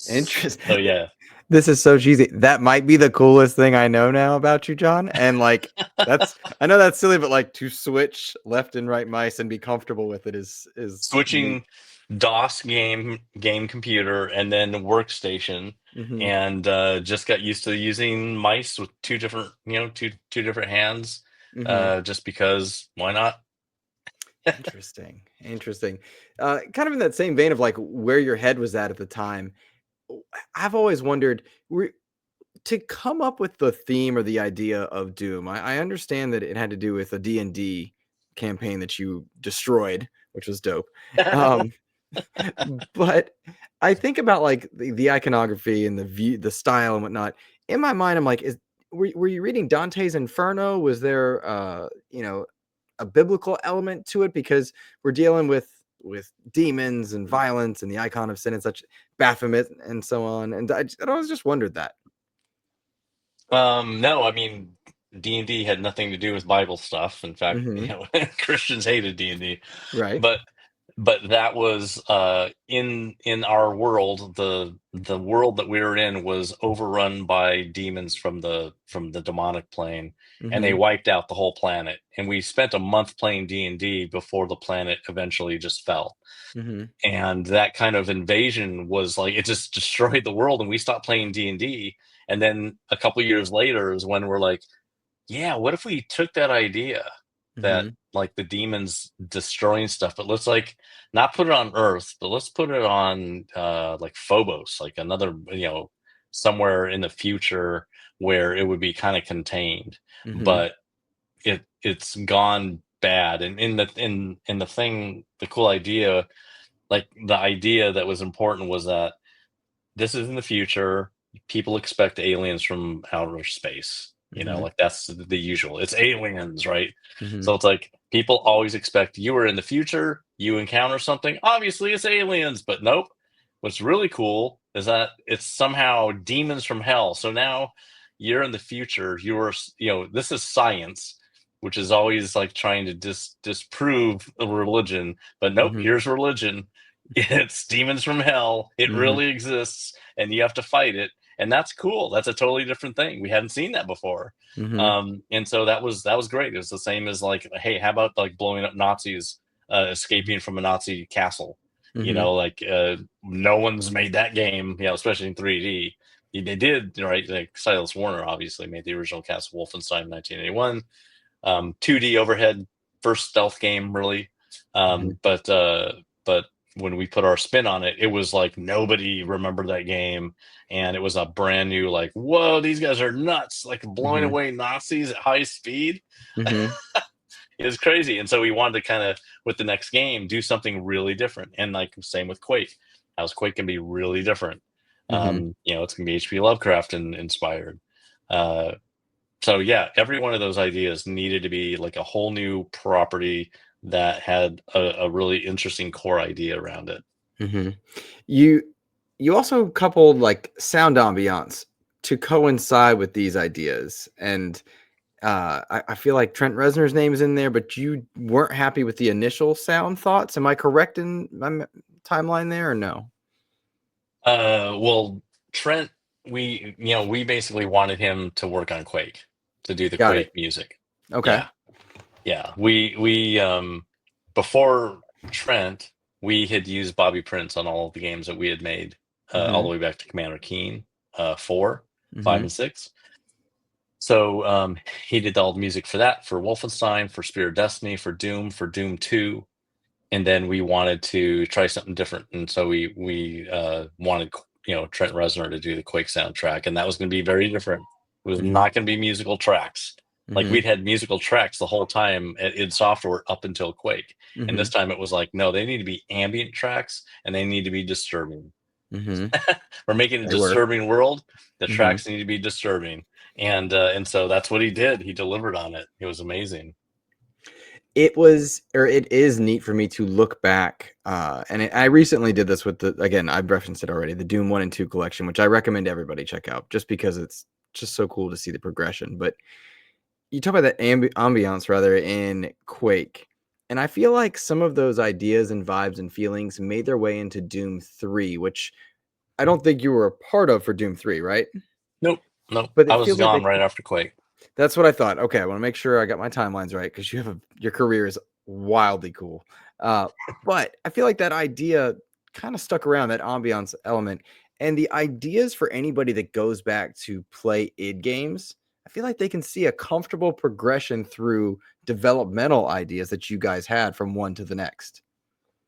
Interesting. So yeah. This is so cheesy. That might be the coolest thing I know now about you, John. And like I know that's silly, but like to switch left and right mice and be comfortable with it is neat. Switching DOS game computer and then workstation, Hmm. and just got used to using mice with two different, two different hands, Hmm. just because why not? Interesting. Interesting. Kind of in that same vein of like where your head was at the time. I've always wondered to come up with the theme or the idea of Doom. I understand that it had to do with a D&D campaign that you destroyed, which was dope. Um, but I think about like the iconography and the view, the style and whatnot. In my mind, I'm like, were you reading Dante's Inferno? Was there a biblical element to it? Because we're dealing with demons and violence and the icon of sin and such, Baphomet and so on. And I always just wondered that. No, I mean, D&D had nothing to do with Bible stuff. In fact, Hmm. Christians hated D&D. Right. But but that was in our world. The world that we were in was overrun by demons from the demonic plane, and they Mhm. wiped out the whole planet. And we spent a month playing D&D before the planet eventually just fell. Mhm. And that kind of invasion was like, it just destroyed the world, and we stopped playing D&D. And then a couple years later is when we're like, yeah, what if we took that idea that Mhm. like the demons destroying stuff, but let's like not put it on Earth, but let's put it on like Phobos, like another, somewhere in the future where it would be kind of contained. Mhm. But it's gone bad. And in the thing, the cool idea, like the idea that was important was that this is in the future. People expect aliens from outer space. Mhm. Like that's the usual. It's aliens, right? So Mhm. it's like people always expect you are in the future, you encounter something. Obviously, it's aliens, but nope. What's really cool is that it's somehow demons from hell. So now you're in the future. This is science, which is always like trying to disprove a religion. But nope, Mhm. here's religion. It's demons from hell. It Mhm. really exists, and you have to fight it. And that's cool. That's a totally different thing. We hadn't seen that before. Mhm. And so that was great. It was the same as like, hey, how about like blowing up Nazis, Mhm. escaping from a Nazi castle? Mhm. Like no one's made that game, especially in 3D. They did, right? Like Silas Warner obviously made the original Castle Wolfenstein in 1981. 2D overhead, first stealth game, really. Mhm. But when we put our spin on it, it was like nobody remembered that game, and it was a brand new, like, whoa, these guys are nuts, like blowing Mhm. away Nazis at high speed. Mhm. It was crazy, and so we wanted to kind of, with the next game, do something really different. And like same with Quake, how's Quake can be really different. Mhm. It's gonna be HP Lovecraft inspired. Uh, so yeah, every one of those ideas needed to be like a whole new property that had a really interesting core idea around it. Mhm. You you also coupled like sound ambiance to coincide with these ideas, and I feel like Trent Reznor's name is in there, but you weren't happy with the initial sound thoughts. Am I correct in my timeline there, or no? Well, Trent, we basically wanted him to work on Quake, to do the Got it. Quake music. Okay. Yeah, yeah. We before Trent, we had used Bobby Prince on all of the games that we had made, all the Mhm. way back to Commander Keen, 4, 5, Mhm. and 6. So he did all the music for that, for Wolfenstein, for Spirit of Destiny, for Doom 2, and then we wanted to try something different, and so we wanted Trent Reznor to do the Quake soundtrack, and that was going to be very different. It was Mhm. not going to be musical tracks. Like Mhm. we'd had musical tracks the whole time in software up until Quake, and this Mhm. time it was like, no, they need to be ambient tracks, and they need to be disturbing. Mhm. We're making a They were. disturbing world. The Mhm. tracks need to be disturbing, and so that's what he did. He delivered on it. It was amazing. It was, or it is neat for me to look back, I recently did this with again, I've referenced it already, the Doom 1 and 2 collection, which I recommend everybody check out just because it's just so cool to see the progression. But you talk about that ambiance rather in Quake, and I feel like some of those ideas and vibes and feelings made their way into Doom 3, which I don't think you were a part of for Doom 3, right? Nope, nope. But I it was feels like gone they right after Quake. that's what I thought. Okay, I want to make sure I got my timelines right because your career is wildly cool. Uh, but I feel like that idea kind of stuck around, that ambiance element, and the ideas for anybody that goes back to play id games. I feel like they can see a comfortable progression through developmental ideas that you guys had from one to the next.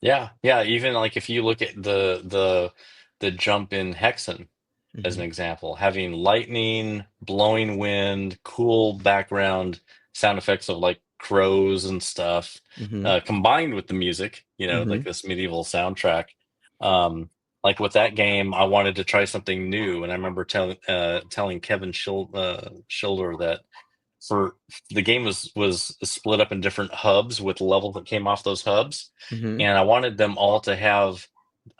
Yeah, yeah. Even like if you look at the jump in Hexen as an Hmm. example, having lightning, blowing wind, cool background sound effects of like crows and stuff, Hmm. combined with the music, like Hmm. this medieval soundtrack. Um, like with that game, I wanted to try something new, and I remember telling Kevin Schilder that for the game was split up in different hubs with level that came off those hubs, Hmm. and I wanted them all to have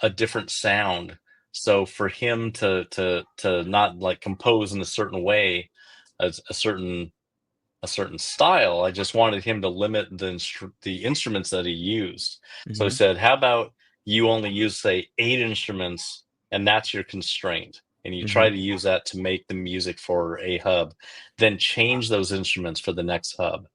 a different sound. So for him to not like compose in a certain way, a certain a certain style. I just wanted him to limit the instruments that he used. So I Mhm. said, how about you only use, say, 8 instruments, and that's your constraint, and you try Mhm. to use that to make the music for a hub, then change those instruments for the next hub,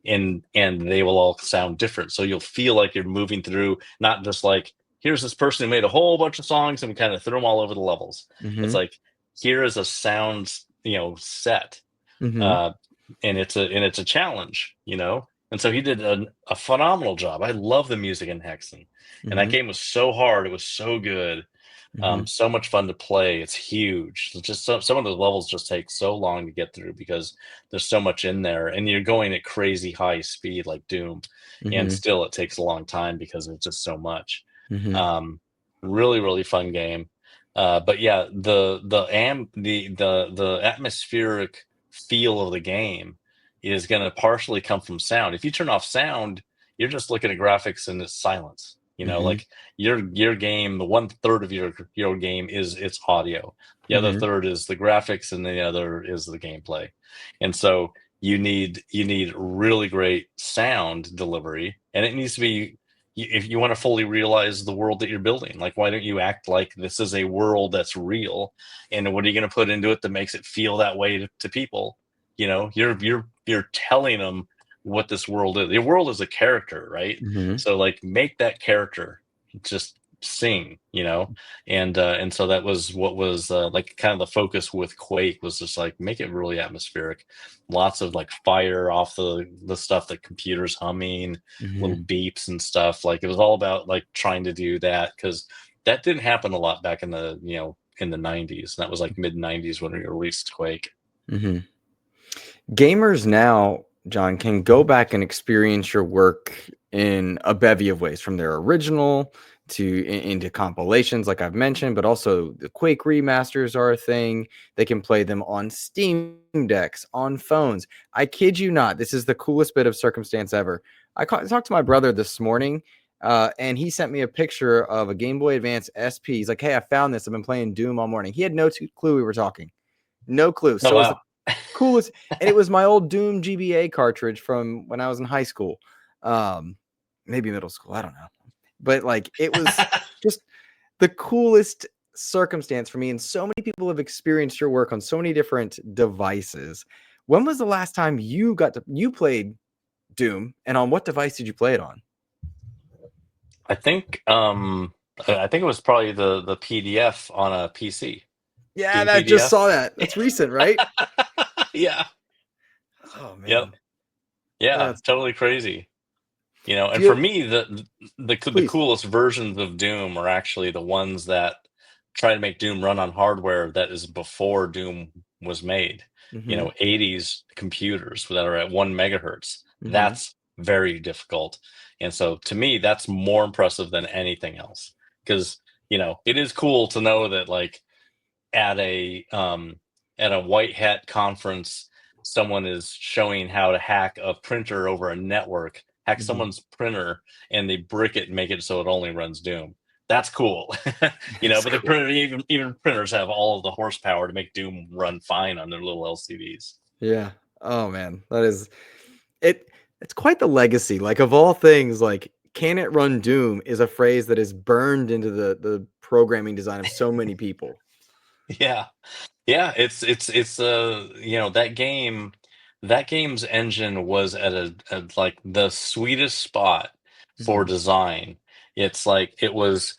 and they will all sound different. So you'll feel like you're moving through, not just like, here's this person who made a whole bunch of songs and we kind of threw them all over the levels. It's Mhm. like, here is a sound, set, Mhm. uh, and it's a challenge, And so he did a phenomenal job. I love the music in Hexen, and that Mhm. game was so hard. It was so good. Mhm. So much fun to play. It's huge. It's just some of the levels just take so long to get through because there's so much in there, and you're going at crazy high speed like Doom, and Mhm. still it takes a long time because it's just so much. Mhm. Um, Really, really fun game. But yeah, the atmospheric feel of the game is going to partially come from sound. If you turn off sound, you're just looking at graphics and it's silence. Mhm. Like your game, the 1/3 of your game is its audio. The other Mhm. third is the graphics, and the other is the gameplay. And so you need really great sound delivery, and it needs to be, if you want to fully realize the world that you're building, like, why don't you act like this is a world that's real, and what are you going to put into it that makes it feel that way to people? You're telling them what this world is. The world is a character, right? Mhm. So like, make that character just sing, and so that was what was like kind of the focus with Quake, was just like, make it really atmospheric. Lots of like fire off the stuff, that computers humming, little Mhm. beeps and stuff. Like, it was all about like trying to do that, because that didn't happen a lot back in the 90s. That was like mid 90s when we released Quake. Mhm. Gamers now, John, can go back and experience your work in a bevy of ways, from their original to into compilations, like I've mentioned, but also the Quake remasters are a thing. They can play them on Steam decks, on phones. I kid you not, this is the coolest bit of circumstance ever. Talked to my brother this morning, and he sent me a picture of a Game Boy Advance SP. He's like, "Hey, I found this. I've been playing Doom all morning." He had no clue we were talking. No clue. Oh So it was the wow. coolest, and it was my old Doom GBA cartridge from when I was in high school, um, maybe middle school. I don't know, but like, it was just the coolest circumstance for me. And so many people have experienced your work on so many different devices. When was the last time you played Doom, and on what device did you play it on? I think it was probably the PDF on a PC. Yeah, Doom that just PDF. saw that. That's recent, right? Yeah. Oh Yep. man, Yeah. that's Totally crazy. do And for you me, the please. coolest versions of Doom are actually the ones that try to make Doom run on hardware that is before Doom was made. Mm-hmm. 80s computers that are at 1 megahertz. Mm-hmm. That's very difficult. And so to me, that's more impressive than anything else. Because, it is cool to know that, like, at a white hat conference, someone is showing how to hack a printer over a network, hack Mm-hmm. someone's printer, and they brick it and make it so it only runs Doom. That's cool. That's But the cool. printer, even printers have all of the horsepower to make Doom run fine on their little LCDs. Yeah. Oh man, that is it. It's quite the legacy. Like, of all things, like, "Can it run Doom?" is a phrase that is burned into the programming design of so many people. Yeah. Yeah, that game's engine was at like the sweetest spot for Mhm. design. It's like, it was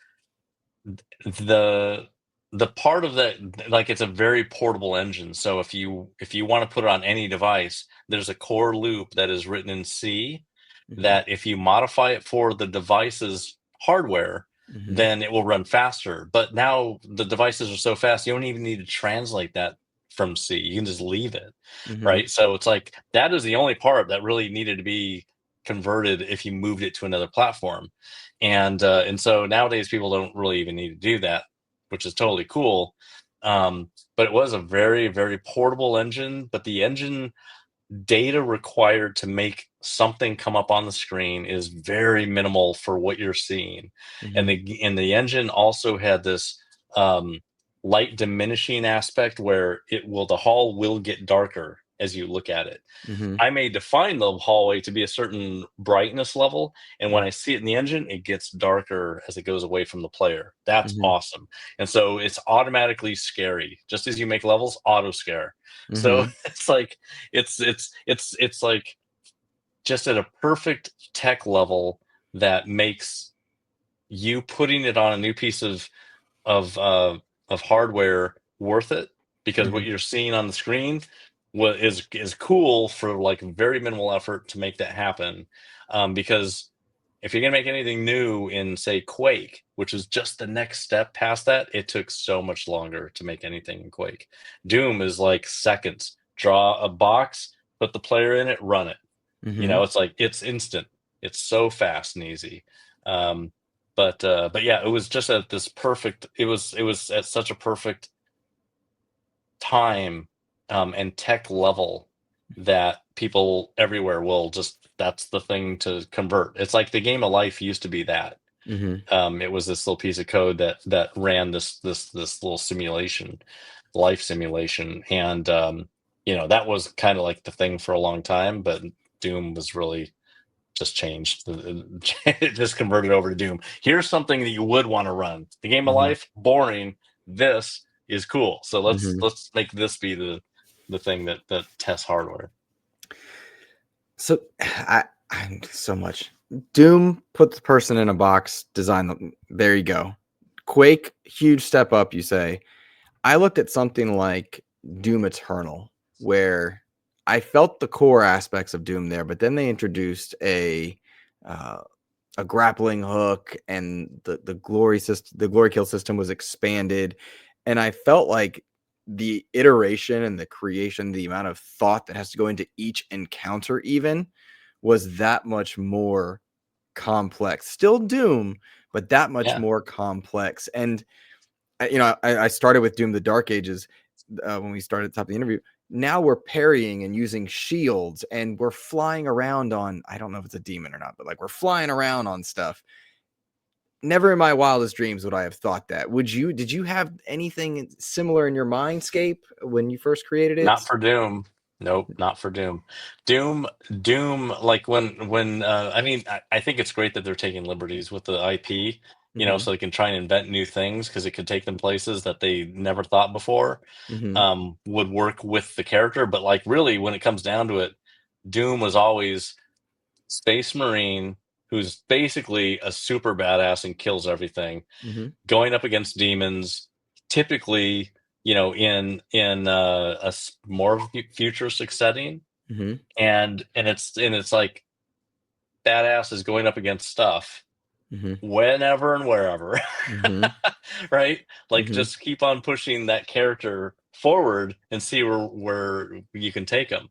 the the part of that, like, it's a very portable engine. So if you want to put it on any device, there's a core loop that is written in C, Mhm. that if you modify it for the device's hardware, Mhm. then it will run faster. But now the devices are so fast, you don't even need to translate that from C. You can just leave it, Mhm. right? So it's like, that is the only part that really needed to be converted if you moved it to another platform. And so nowadays people don't really even need to do that, which is totally cool. But it was a very, very portable engine. But the engine data required to make something come up on the screen is very minimal for what you're seeing. And Mhm. the engine also had this um, light diminishing aspect, where the hall will get darker as you look at it. Mm-hmm. I may define the hallway to be a certain brightness level, and when I see it in the engine, it gets darker as it goes away from the player. That's Mm-hmm. awesome. And so it's automatically scary. Just as you make levels, auto scare. So Mm-hmm. it's like it's like just at a perfect tech level that makes you putting it on a new piece of uh, of hardware worth it, because what Mm-hmm. you're seeing on the screen is cool for like very minimal effort to make that happen. Because if you're gonna make anything new in say Quake, which is just the next step past that, it took so much longer to make anything in Quake. Doom is like seconds. Draw a box, put the player in it, run it. Mm-hmm. It's like it's instant. It's so fast and easy. Um, but yeah, it was just at this perfect. It was at such a perfect time and tech level that people everywhere will just, that's the thing to convert. It's like the game of life used to be that. Mm-hmm. It was this little piece of code that ran this little simulation, life simulation, and that was kind of like the thing for a long time. But Doom was really just changed. It just converted over to Doom. Here's something that you would want to run. The game of Mm-hmm. life, boring. This is cool. So let's Mm-hmm. make this be the thing that tests hardware. So I'm so much. Doom put the person in a box, design them. There you go. Quake, huge step up, you say. I looked at something like Doom Eternal, where I felt the core aspects of Doom there, but then they introduced uh, a grappling hook, and the glory system, the glory kill system was expanded, and I felt like the iteration and the creation, the amount of thought that has to go into each encounter, even was that much more complex. Still Doom, but that much Yeah, more complex. And I started with Doom: The Dark Ages when we started at the top of the interview. Now we're parrying and using shields, and we're flying around on, I don't know if it's a demon or not, but like we're flying around on stuff. Never in my wildest dreams would I have thought that. Did you have anything similar in your mindscape when you first created it? not for Doom. Nope, not for Doom. Doom. Like when I mean, I think it's great that they're taking liberties with the IP. Mm-hmm. So they can try and invent new things because it could take them places that they never thought before. Mm-hmm. Would work with the character. But like really, when it comes down to it, Doom was always Space Marine who's basically a super badass and kills everything, Mm-hmm. going up against demons, typically, in more futuristic setting, Mm-hmm. and it's like badass is going up against stuff Mm-hmm. whenever and wherever, Mm-hmm. right? Like Mm-hmm. just keep on pushing that character forward and see where you can take them.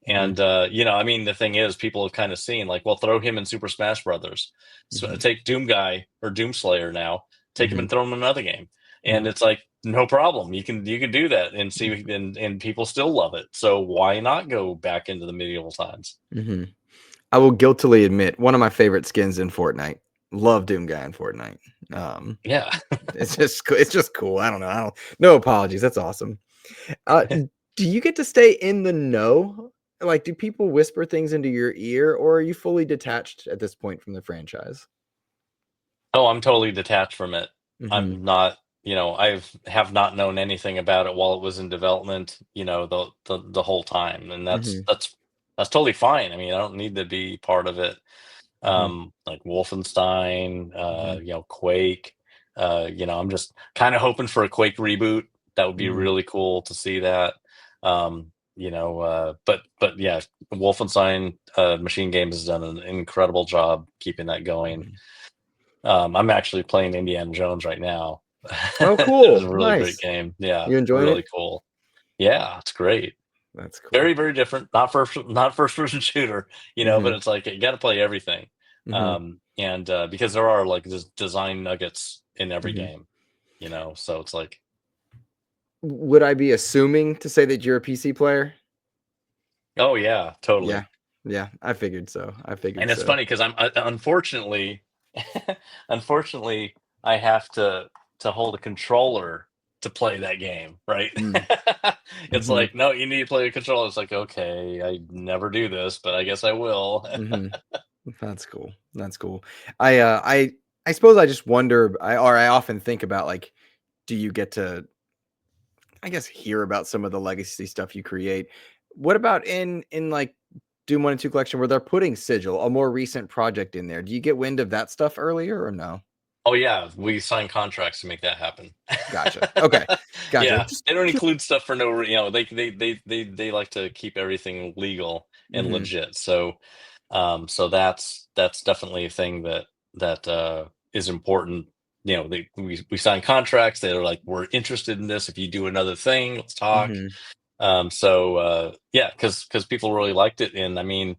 Mm-hmm. And I mean, the thing is, people have kind of seen like, well, throw him in Super Smash Brothers. So Mm-hmm. take Doom Guy or Doom Slayer now, take him Mm-hmm. and throw him in another game, and Mm-hmm. it's like no problem. You can do that and see, and people still love it. So why not go back into the medieval times? Mm-hmm. I will guiltily admit one of my favorite skins in Fortnite. Love Doom Guy in Fortnite. Um, Yeah. it's just cool. I don't know. No apologies. That's awesome. Uh, do you get to stay in the know? Like, do people whisper things into your ear, or are you fully detached at this point from the franchise? Oh, I'm totally detached from it. Mm-hmm. I'm not, have not known anything about it while it was in development, the whole time. And that's Mm-hmm. that's that's totally fine. I mean, I don't need to be part of it. Mm-hmm. Like Wolfenstein, Mm-hmm. Quake. I'm just kind of hoping for a Quake reboot. That would be Mm-hmm. really cool to see that. But yeah, Wolfenstein Machine Games has done an incredible job keeping that going. Mm-hmm. I'm actually playing Indiana Jones right now. Oh, It was cool. a really great Nice. game. Yeah, You enjoying really it? cool. Yeah, it's great. That's cool. Very, very different. Not first person shooter, but Mm-hmm. it's like you got to play everything. Mm-hmm. And because there are like design nuggets in every Mm-hmm. game, so it's like, Would I be assuming to say that you're a PC player? oh yeah, Yeah. totally. Yeah. I figured so. I figured And it's so. funny because I'm unfortunately, unfortunately, I have to hold a controller to play that game, right? Mm. It's Mhm. like, no, you need to play a controller. It's like, okay, I never do this, but I guess I will. Mhm. That's cool. That's cool. I suppose I just wonder, I often think about, like, do you get to, I guess, hear about some of the legacy stuff you create? What about in like Doom 1 and 2 collection where they're putting Sigil, a more recent project in there? Do you get wind of that stuff earlier or no? Oh yeah, we sign contracts to make that happen. Gotcha. Okay. Gotcha. Yeah, Just they don't curious. include stuff for no, they like to keep everything legal and Mhm. legit. So that's definitely a thing that is important. We sign contracts. They're like, we're interested in this. If you do another thing, let's talk. Mhm. Yeah, because people really liked it, and I mean,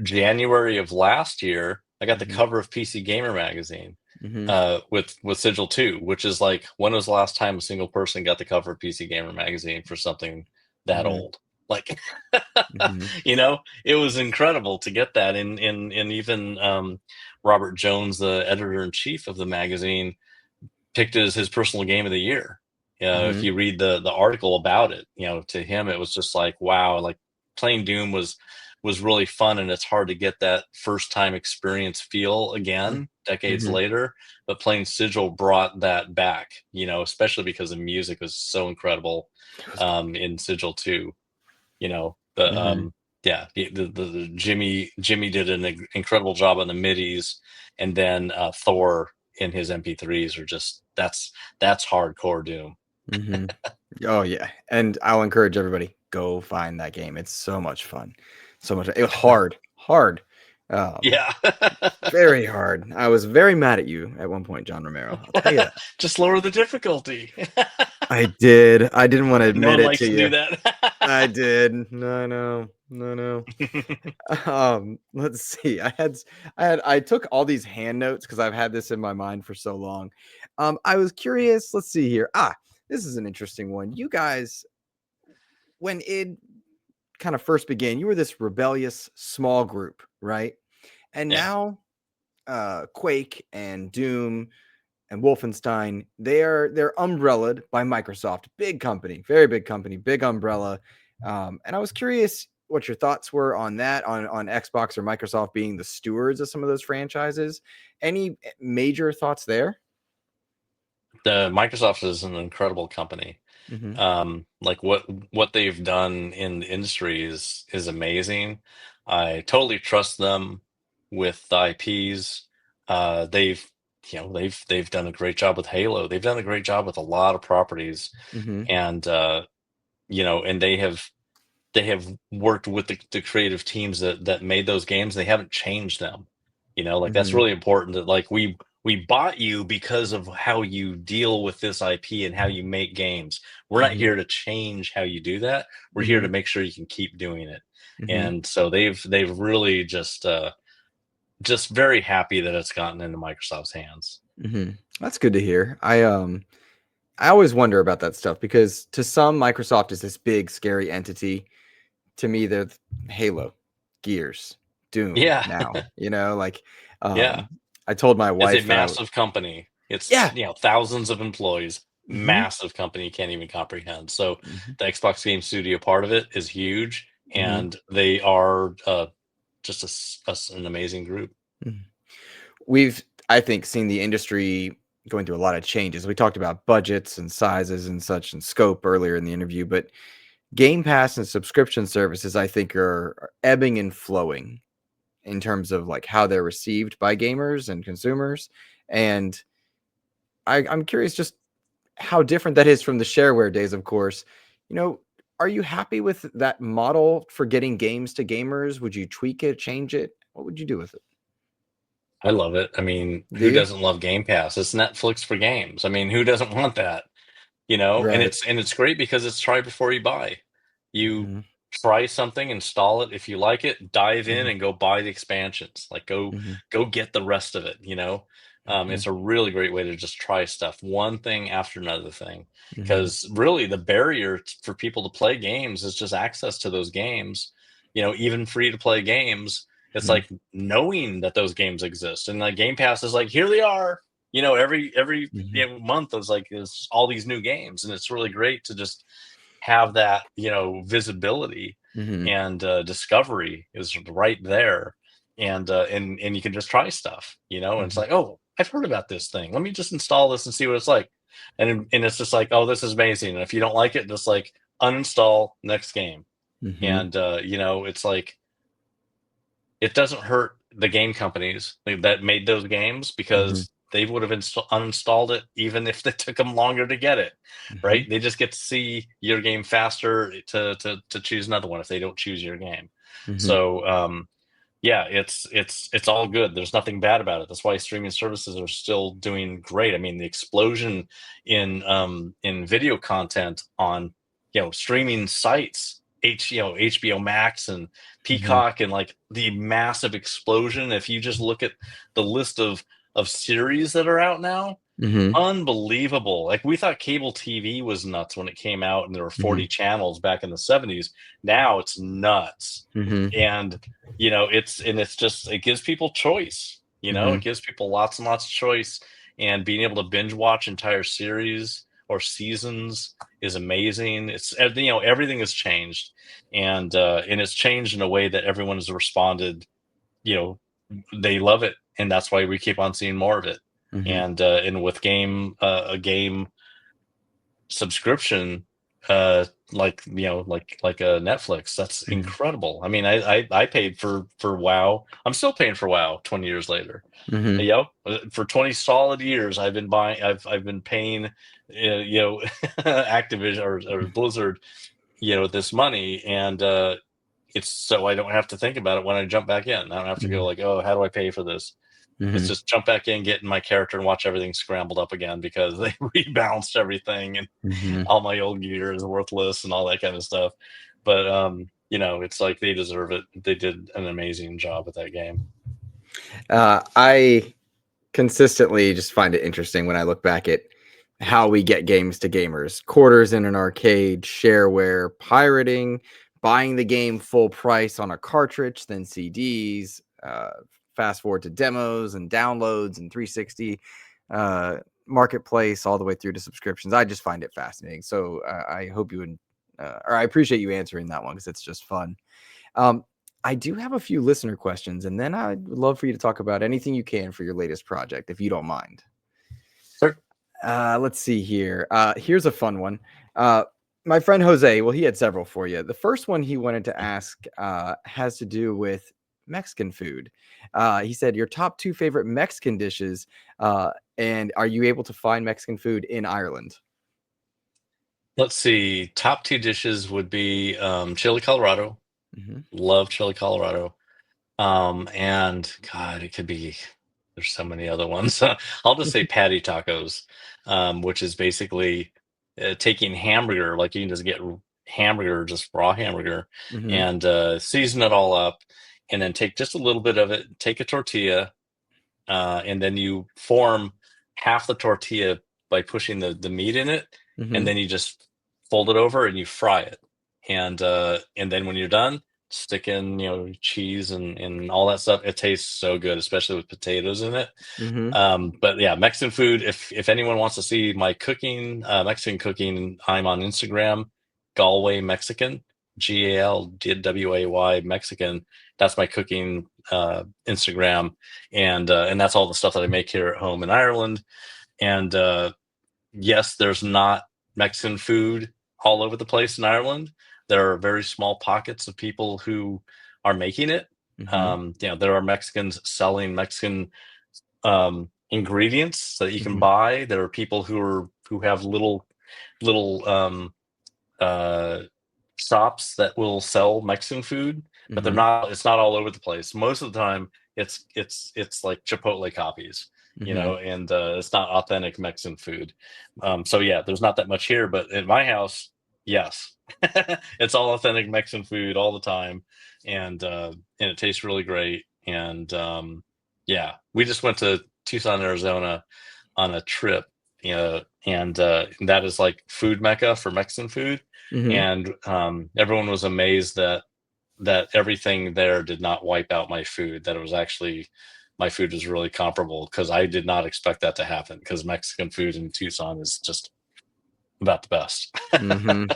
January of last year, I got the Mhm. cover of PC Gamer magazine Mhm. with Sigil 2, which is like, when was the last time a single person got the cover of PC Gamer magazine for something that Mhm. old? Like, Mhm. it was incredible to get that. And even Robert Jones, the editor in chief of the magazine, picked it as his personal game of the year. If Mhm. you read the article about it, to him it was just like, wow, like playing Doom was really fun, and it's hard to get that first time experience feel again decades Mhm. later. But playing Sigil brought that back, especially because the music was so incredible It was great. in Sigil 2. The Mhm. yeah, the Jimmy did an incredible job on the midis, and then Thor in his MP3s are just, that's hardcore Doom. Mhm. Oh yeah, and I'll encourage everybody, go find that game. It's so much fun. So much it hard, hard. Um, Yeah. Very hard. I was very mad at you at one point, John Romero. I'll tell you that. Just lower the difficulty. I did. I didn't want to No admit one it likes to to do you. that. I did. No, no, no, no. Let's see. I took all these hand notes because I've had this in my mind for so long. I was curious. Let's see here. This is an interesting one. You guys, when it kind of first began, you were this rebellious small group, right? And Yeah. now Quake and Doom and Wolfenstein, they're umbrellaed by Microsoft, big company, very big company, big umbrella. And I was curious what your thoughts were on that, on Xbox or Microsoft being the stewards of some of those franchises. Any major thoughts there? The Microsoft is an incredible company. Mm-hmm. Like what they've done in the industry is amazing. I totally trust them with the IPs. They've done a great job with Halo. They've done a great job with a lot of properties, Mm-hmm. and and they have worked with the creative teams that made those games. They haven't changed them. Like, that's Mm-hmm. really important, that like we bought you because of how you deal with this IP and how you make games. We're not Mm-hmm. here to change how you do that. We're here Mm-hmm. to make sure you can keep doing it. Mm-hmm. And so they've really just very happy that it's gotten into Microsoft's hands. Mm-hmm. That's good to hear. I always wonder about that stuff because to some, Microsoft is this big, scary entity. To me, they're Halo, Gears, Doom Yeah. now, like, Yeah. um, I told my It's a wife that massive company. It's, yeah. thousands of employees, Mhm, massive company, you can't even comprehend. So mhm, the Xbox Game Studio part of it is huge, mhm, and they are just an amazing group. mhm. We've, I think, seen the industry going through a lot of changes. We talked about budgets and sizes and such and scope earlier in the interview, but Game Pass and subscription services, I think, are ebbing and flowing in terms of, like, how they're received by gamers and consumers, and I'm curious just how different that is from the shareware days, of course. You know, are you happy with that model for getting games to gamers? Would you tweak it, change it? What would you do with it? I love it. I mean, Do who you? doesn't love Game Pass? It's Netflix for games. I mean, who doesn't want that? And Right. it's great because it's try before you buy. You Mhm, try something, install it. If you like it, dive in mhm, and go buy the expansions. Like, mhm, go get the rest of it. mhm, It's a really great way to just try stuff, one thing after another thing. mhm, Because really, the barrier for people to play games is just access to those games. Even free to play games. It's mhm, like knowing that those games exist, and like Game Pass is like, here they are. every Mhm. month is all these new games, and it's really great to just have that visibility Mhm. and discovery is right there, and you can just try stuff, and it's Mhm. like, oh, I've heard about this thing, let me just install this and see what it's like, and it's just like, oh, this is amazing, and if you don't like it, just like uninstall, next game. Mhm. And it's like, it doesn't hurt the game companies that made those games, Mhm. because they would have uninstalled it even if it took them longer to get it, Mhm. right? They just get to see your game faster to choose another one if they don't choose your game. Mhm. So yeah, it's all good. There's nothing bad about it. That's why streaming services are still doing great. I mean, the explosion in video content on streaming sites, HBO Max and Mhm. Peacock, and like the massive explosion. If you just look at the list of series that are out now, Mhm. unbelievable. Like, we thought cable TV was nuts when it came out and there were 40 Mhm. channels back in the 70s. Now it's nuts. Mhm. And it's just, it gives people choice. It Mhm. gives people lots and lots of choice, and being able to binge watch entire series or seasons is amazing. Everything has changed, and it's changed in a way that everyone has responded. You know, they love it, and that's why we keep on seeing more of it. Mhm. And with a game subscription, like a Netflix, that's Mhm. incredible. I mean, I paid for WoW. I'm still paying for WoW 20 years later. Mhm. For 20 solid years, I've been paying, Activision or Blizzard, this money, and it's so I don't have to think about it when I jump back in. I don't have to go Mhm. like, oh, how do I pay for this? It's Mhm. just jump back in, get in my character, and watch everything scrambled up again, because they rebalanced everything, and Mhm. all my old gear is worthless and all that kind of stuff. But it's like they deserve it. They did an amazing job with that game. I consistently just find it interesting when I look back at how we get games to gamers. Quarters in an arcade, shareware, pirating, buying the game full price on a cartridge, then CDs, fast forward to demos and downloads and 360 uh, marketplace, all the way through to subscriptions. I just find it fascinating. So I hope you would, or I appreciate you answering that one because it's just fun. Um, I do have a few listener questions, and then I would love for you to talk about anything you can for your latest project, if you don't mind. Sure. Let's see here. Here's a fun one. Uh, my friend Jose, well, he had several for you. The first one he wanted to ask has to do with Mexican food. He said, your top two favorite Mexican dishes, and are you able to find Mexican food in Ireland? Let's see. Top two dishes would be chili Colorado. Hmm. Love chili Colorado. And God, it could be, there's so many other ones. I'll just say patty tacos, which is basically taking hamburger, like you can just get hamburger, just raw hamburger, Hmm. and season it all up, and then take just a little bit of it, take a tortilla, and then you form half the tortilla by pushing the meat in it, and Hmm. then you just fold it over and you fry it, and then when you're done, stick in cheese and all that stuff. It tastes so good, especially with potatoes in it. Hmm. But yeah, Mexican food. If anyone wants to see my cooking, Mexican cooking, I'm on Instagram, Galway Mexican, GALWAY Mexican. That's my cooking Instagram, and that's all the stuff that I make here at home in Ireland. And yes, there's not Mexican food all over the place in Ireland. There are very small pockets of people who are making it. Hmm. There are Mexicans selling Mexican ingredients that you can Hmm. buy. There are people who have little uh, shops that will sell Mexican food, but they're Hmm. not. It's not all over the place. Most of the time, it's like Chipotle copies, Hmm. and it's not authentic Mexican food. So yeah, there's not that much here, but in my house, yes, it's all authentic Mexican food all the time, and it tastes really great. And yeah, we just went to Tucson, Arizona, on a trip, and that is like food mecca for Mexican food, Hmm. and everyone was amazed that everything there did not wipe out my food, that it was actually my food is really comparable, because I did not expect that to happen, because Mexican food in Tucson is just about the best.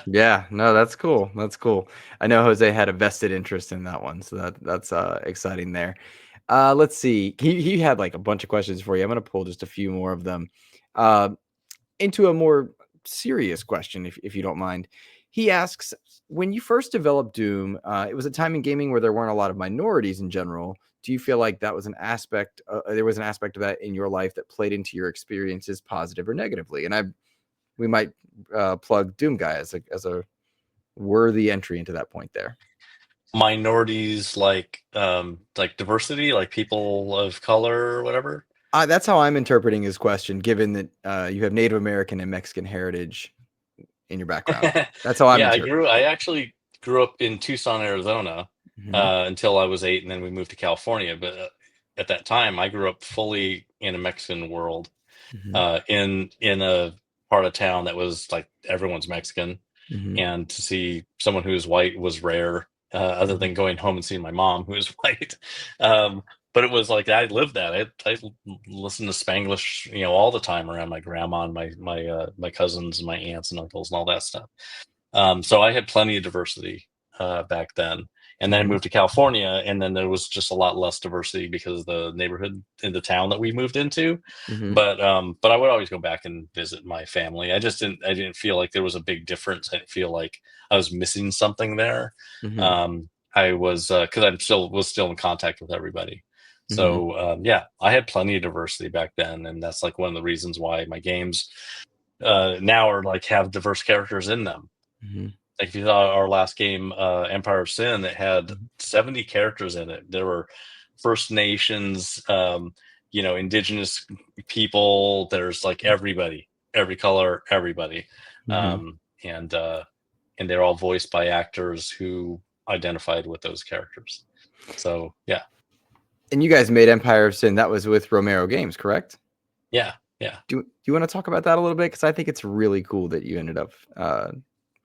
Yeah, no, that's cool. That's cool. I know Jose had a vested interest in that one, so that's exciting there. Let's see. He had like a bunch of questions for you. I'm gonna pull just a few more of them. Uh, into a more serious question, if you don't mind. He asks, when you first developed Doom, it was a time in gaming where there weren't a lot of minorities in general. Do you feel like that was an aspect? There was an aspect of that in your life that played into your experiences, positive or negatively? And we might plug Doom Guy as a worthy entry into that point there. Minorities, like diversity, like people of color or whatever. That's how I'm interpreting his question, given that you have Native American and Mexican heritage in your background. That's how I'm Yeah, interpreting. I actually grew up in Tucson, Arizona, Mm-hmm. until I was 8, and then we moved to California. But at that time, I grew up fully in a Mexican world, Mm-hmm. in a part of town that was like everyone's Mexican, Mm-hmm. and to see someone who's white was rare, other Mm-hmm. than going home and seeing my mom, who is white. Um, but it was like I lived that. I listened to Spanglish, all the time around my grandma and my cousins and my aunts and uncles and all that stuff. So I had plenty of diversity back then. And then I Mm-hmm. moved to California, and then there was just a lot less diversity because of the neighborhood in the town that we moved into. Mm-hmm. But I would always go back and visit my family. I didn't feel like there was a big difference. I didn't feel like I was missing something there. Mm-hmm. I was, because was still in contact with everybody. Mm-hmm. So yeah, I had plenty of diversity back then, and that's like one of the reasons why my games now are like have diverse characters in them. Mm-hmm. Like if you saw our last game, Empire of Sin, it had 70 characters in it. There were First Nations, indigenous people. There's like everybody, every color, everybody, Mm-hmm. and they're all voiced by actors who identified with those characters. So yeah, And you guys made Empire of Sin. That was with Romero Games, correct? yeah. Do you want to talk about that a little bit? Because I think it's really cool that you ended up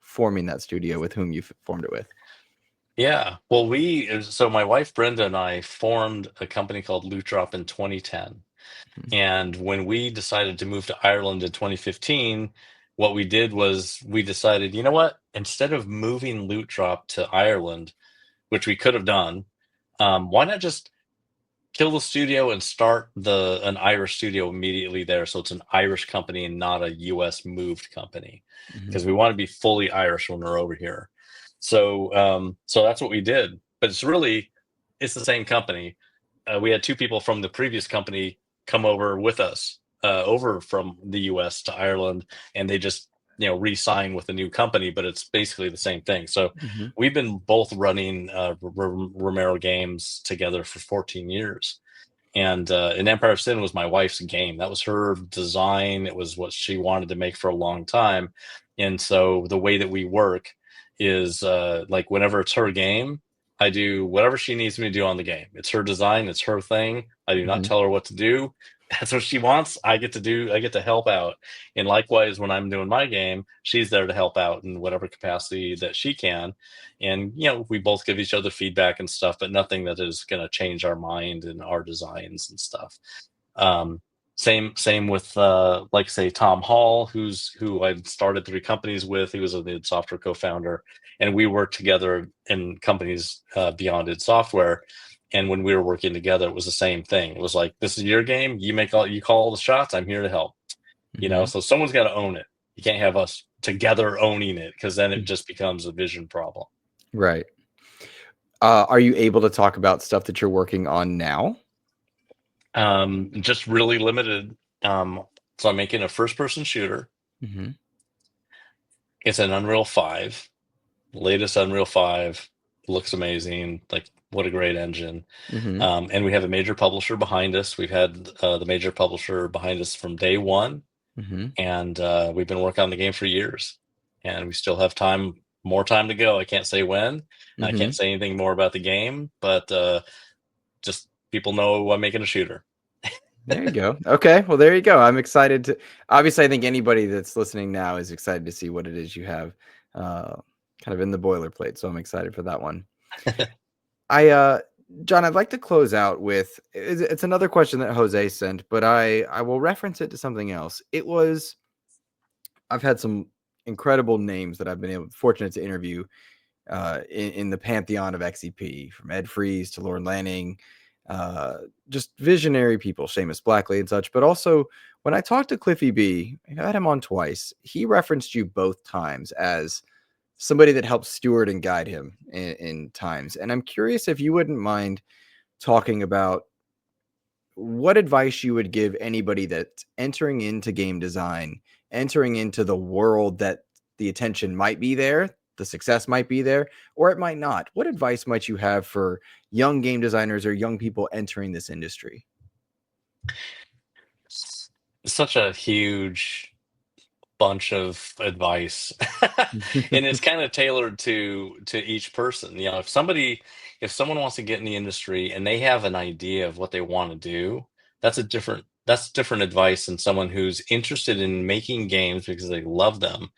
forming that studio with whom you formed it with. Yeah. Well, so my wife Brenda and I formed a company called Loot Drop in 2010. Mm-hmm. And when we decided to move to Ireland in 2015, what we did was we decided, you know what? Instead of moving Loot Drop to Ireland, which we could have done, why not just kill the studio and start an Irish studio immediately there, so it's an Irish company and not a US moved company, Mm-hmm. because we want to be fully Irish when we're over here. So that's what we did. But it's the same company. We had 2 people from the previous company come over with us, over from the US to Ireland, and they just re-sign with a new company, but it's basically the same thing. So Mm-hmm. we've been both running Romero Games together for 14 years. And Empire of Sin was my wife's game. That was her design. It was what she wanted to make for a long time. And so the way that we work is like whenever it's her game, I do whatever she needs me to do on the game. It's her design. It's her thing. I do not Mm-hmm. tell her what to do. That's what she wants. I get to help out. And likewise, when I'm doing my game, she's there to help out in whatever capacity that she can. And, we both give each other feedback and stuff, but nothing that is going to change our mind and our designs and stuff. Um, same with like say Tom Hall, who I started 3 companies with. He was a id Software co-founder, and we worked together in companies beyond id Software. And when we were working together, it was the same thing. It was like, this is your game. You call all the shots. I'm here to help. Mm-hmm. So someone's got to own it. You can't have us together owning it, because then it just becomes a vision problem. Right. Are you able to talk about stuff that you're working on now? Just really limited. So I'm making a first-person shooter. Mm-hmm. It's an Unreal 5, latest Unreal 5. Looks amazing. Like, what a great engine. Mm-hmm. And we have a major publisher behind us. We've had the major publisher behind us from day one. Mm-hmm. And we've been working on the game for years. And we still have more time to go. I can't say when. Mm-hmm. I can't say anything more about the game, but just people know I'm making a shooter. There you go. Okay. Well, there you go. I'm excited to, obviously, I think anybody that's listening now is excited to see what it is you have kind of in the boilerplate. So I'm excited for that one. John, I'd like to close out with it's another question that Jose sent, but I will reference it to something else. It was I've had some incredible names that I've been fortunate to interview in the pantheon of XEP, from Ed Freeze to Lauren Lanning, just visionary people, Seamus Blackley and such. But also, when I talked to Cliffy B, I had him on twice. He referenced you both times as somebody that helped steward and guide him in times. And I'm curious if you wouldn't mind talking about what advice you would give anybody that's entering into game design, entering into the world that the attention might be there, the success might be there, or it might not. What advice might you have for young game designers or young people entering this industry? Such a huge bunch of advice, and it's kind of tailored to each person. You know, if someone wants to get in the industry and they have an idea of what they want to do, that's different advice than someone who's interested in making games because they love them.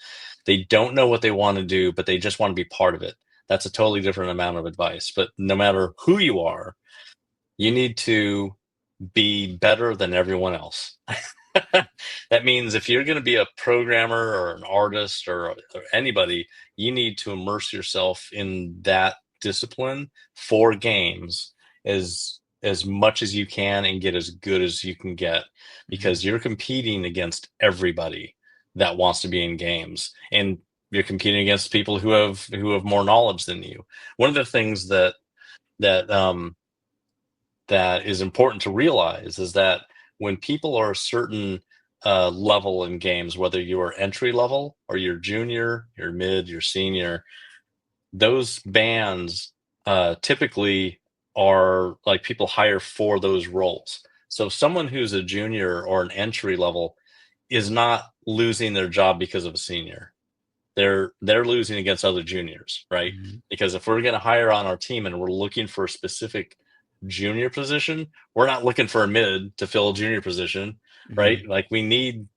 They don't know what they want to do, but they just want to be part of it. That's a totally different amount of advice. But no matter who you are, you need to be better than everyone else. That means if you're going to be a programmer or an artist or anybody, you need to immerse yourself in that discipline for games as much as you can and get as good as you can get, because you're competing against everybody that wants to be in games, and you're competing against people who have more knowledge than you. One of the things that that is important to realize is that when people are a certain level in games, whether you are entry level or you're junior, you're mid, you're senior, those bands typically are like people hire for those roles. So someone who's a junior or an entry level is not losing their job because of a senior. They're losing against other juniors, right? Because if we're going to hire on our team and we're looking for a specific junior position, we're not looking for a mid to fill a junior position, right? Like we need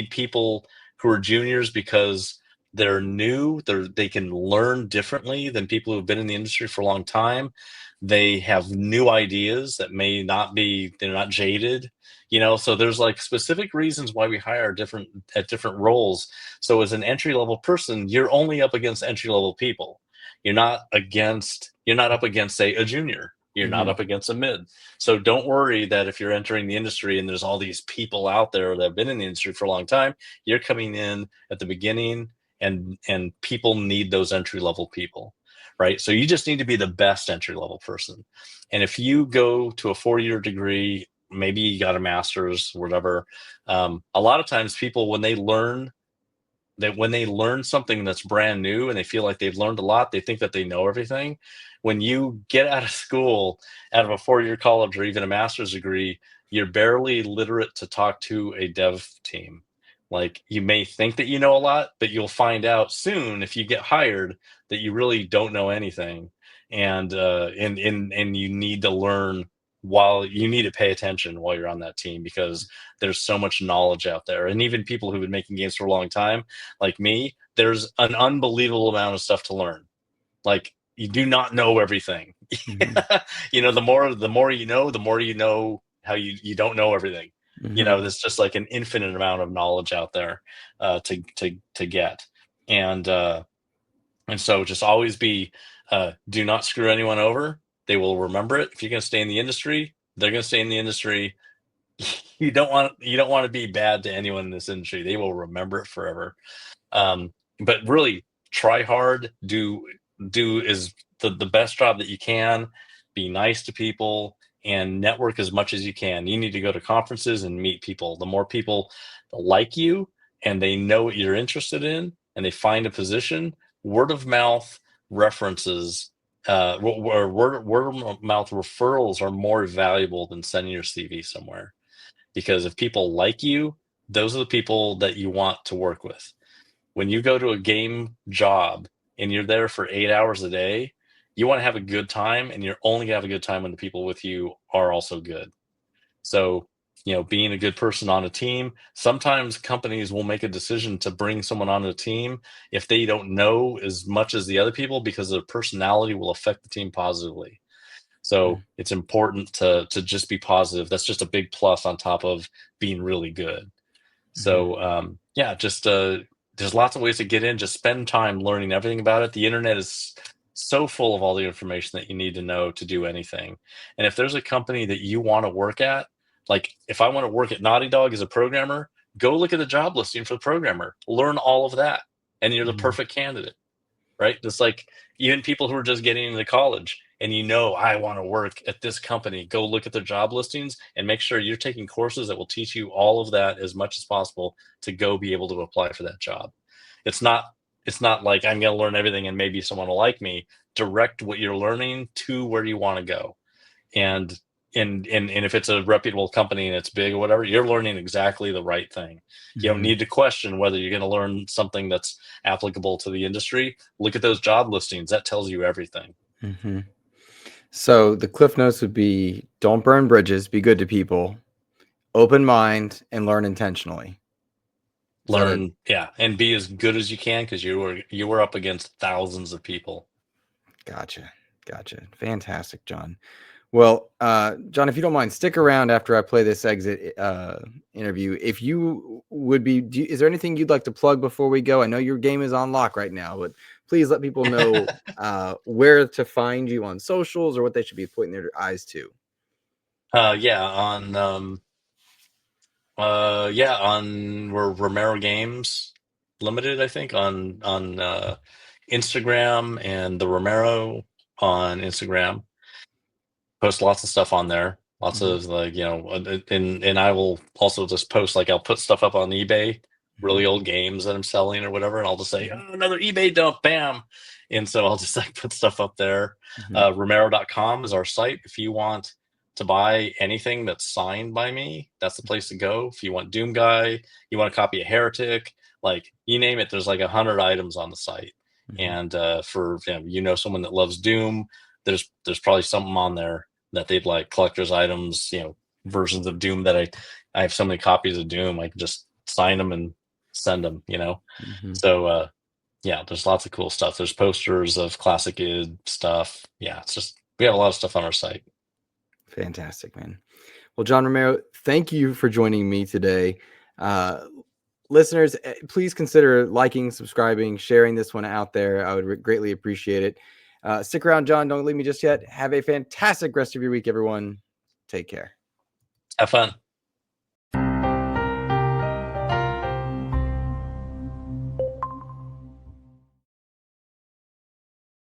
people who are juniors because they're new, they can learn differently than people who've been in the industry for a long time. They have new ideas that may not be, they're not jaded, you know. So there's like specific reasons why we hire at different roles. So as an entry level person, you're only up against entry level people. You're not up against, say, a junior. You're not up against a mid. So don't worry that if you're entering the industry and there's all these people out there that have been in the industry for a long time, you're coming in at the beginning, and people need those entry level people, right? So you just need to be the best entry level person. And if you go to a 4-year degree, maybe you got a master's, whatever, a lot of times people, when they learn something that's brand new and they feel like they've learned a lot, they think that they know everything. When you get out of school, out of a 4-year college or even a master's degree, you're barely literate to talk to a dev team. Like, you may think that you know a lot, but you'll find out soon if you get hired that you really don't know anything. And you need to learn, while you need to pay attention while you're on that team, because there's so much knowledge out there. And even people who've been making games for a long time, like me, there's an unbelievable amount of stuff to learn. Like, you do not know everything. You know, the more you know, the more you know how you don't know everything. You know, there's just like an infinite amount of knowledge out there to get. And so just always do not screw anyone over. They will remember it. If you're going to stay in the industry, they're going to stay in the industry. You don't want to be bad to anyone in this industry. They will remember it forever. But really try hard, do is the best job that you can, be nice to people, and network as much as you can. You need to go to conferences and meet people. The more people like you and they know what you're interested in and they find a position, word of mouth references, or word of mouth referrals are more valuable than sending your CV somewhere. Because if people like you, those are the people that you want to work with. When you go to a game job and you're there for 8 hours a day, you want to have a good time, and you're only gonna have a good time when the people with you are also good. So, you know, being a good person on a team, sometimes companies will make a decision to bring someone on a team if they don't know as much as the other people, because their personality will affect the team positively. So it's important to just be positive. That's just a big plus on top of being really good. So yeah, just there's lots of ways to get in. Just spend time learning everything about it. The internet is so full of all the information that you need to know to do anything. And if there's a company that you want to work at, like if I want to work at Naughty Dog as a programmer, go look at the job listing for the programmer, learn all of that, and you're the perfect candidate, right? It's like even people who are just getting into college and I want to work at this company, go look at their job listings and make sure you're taking courses that will teach you all of that as much as possible to go be able to apply for that job. It's not like I'm going to learn everything and maybe someone will like me. Direct what you're learning to where you want to go. And if it's a reputable company and it's big or whatever, you're learning exactly the right thing. You don't need to question whether you're going to learn something that's applicable to the industry. Look at those job listings. That tells you everything. So the cliff notes would be: don't burn bridges, be good to people, open mind, and learn intentionally. Learn, yeah, and be as good as you can, because you were up against thousands of people. Gotcha. Fantastic, John. Well, John, if you don't mind, stick around after I play this exit interview. If you would be, is there anything you'd like to plug before we go? I know your game is on lock right now, but please let people know where to find you on socials or what they should be pointing their eyes to. We're Romero Games Limited, I think, on Instagram, and the Romero on Instagram. Post lots of stuff on there. Lots of and I will also just post, like I'll put stuff up on eBay, really old games that I'm selling or whatever, and I'll just say, oh, another eBay dump, bam. And so I'll just like put stuff up there. Romero.com is our site. If you want to buy anything that's signed by me, that's the place to go. If you want Doom Guy, you want a copy of Heretic, like you name it, there's like 100 items on the site. And for someone that loves Doom, there's probably something on there that they'd like, collector's items, versions of Doom that I have so many copies of Doom, I can just sign them and send them, So there's lots of cool stuff. There's posters of classic id stuff. Yeah, it's just, we have a lot of stuff on our site. Fantastic, man. Well, John Romero, thank you for joining me today. Listeners, please consider liking, subscribing, sharing this one out there. I would greatly appreciate it. Stick around, John. Don't leave me just yet. Have a fantastic rest of your week, everyone. Take care. Have fun.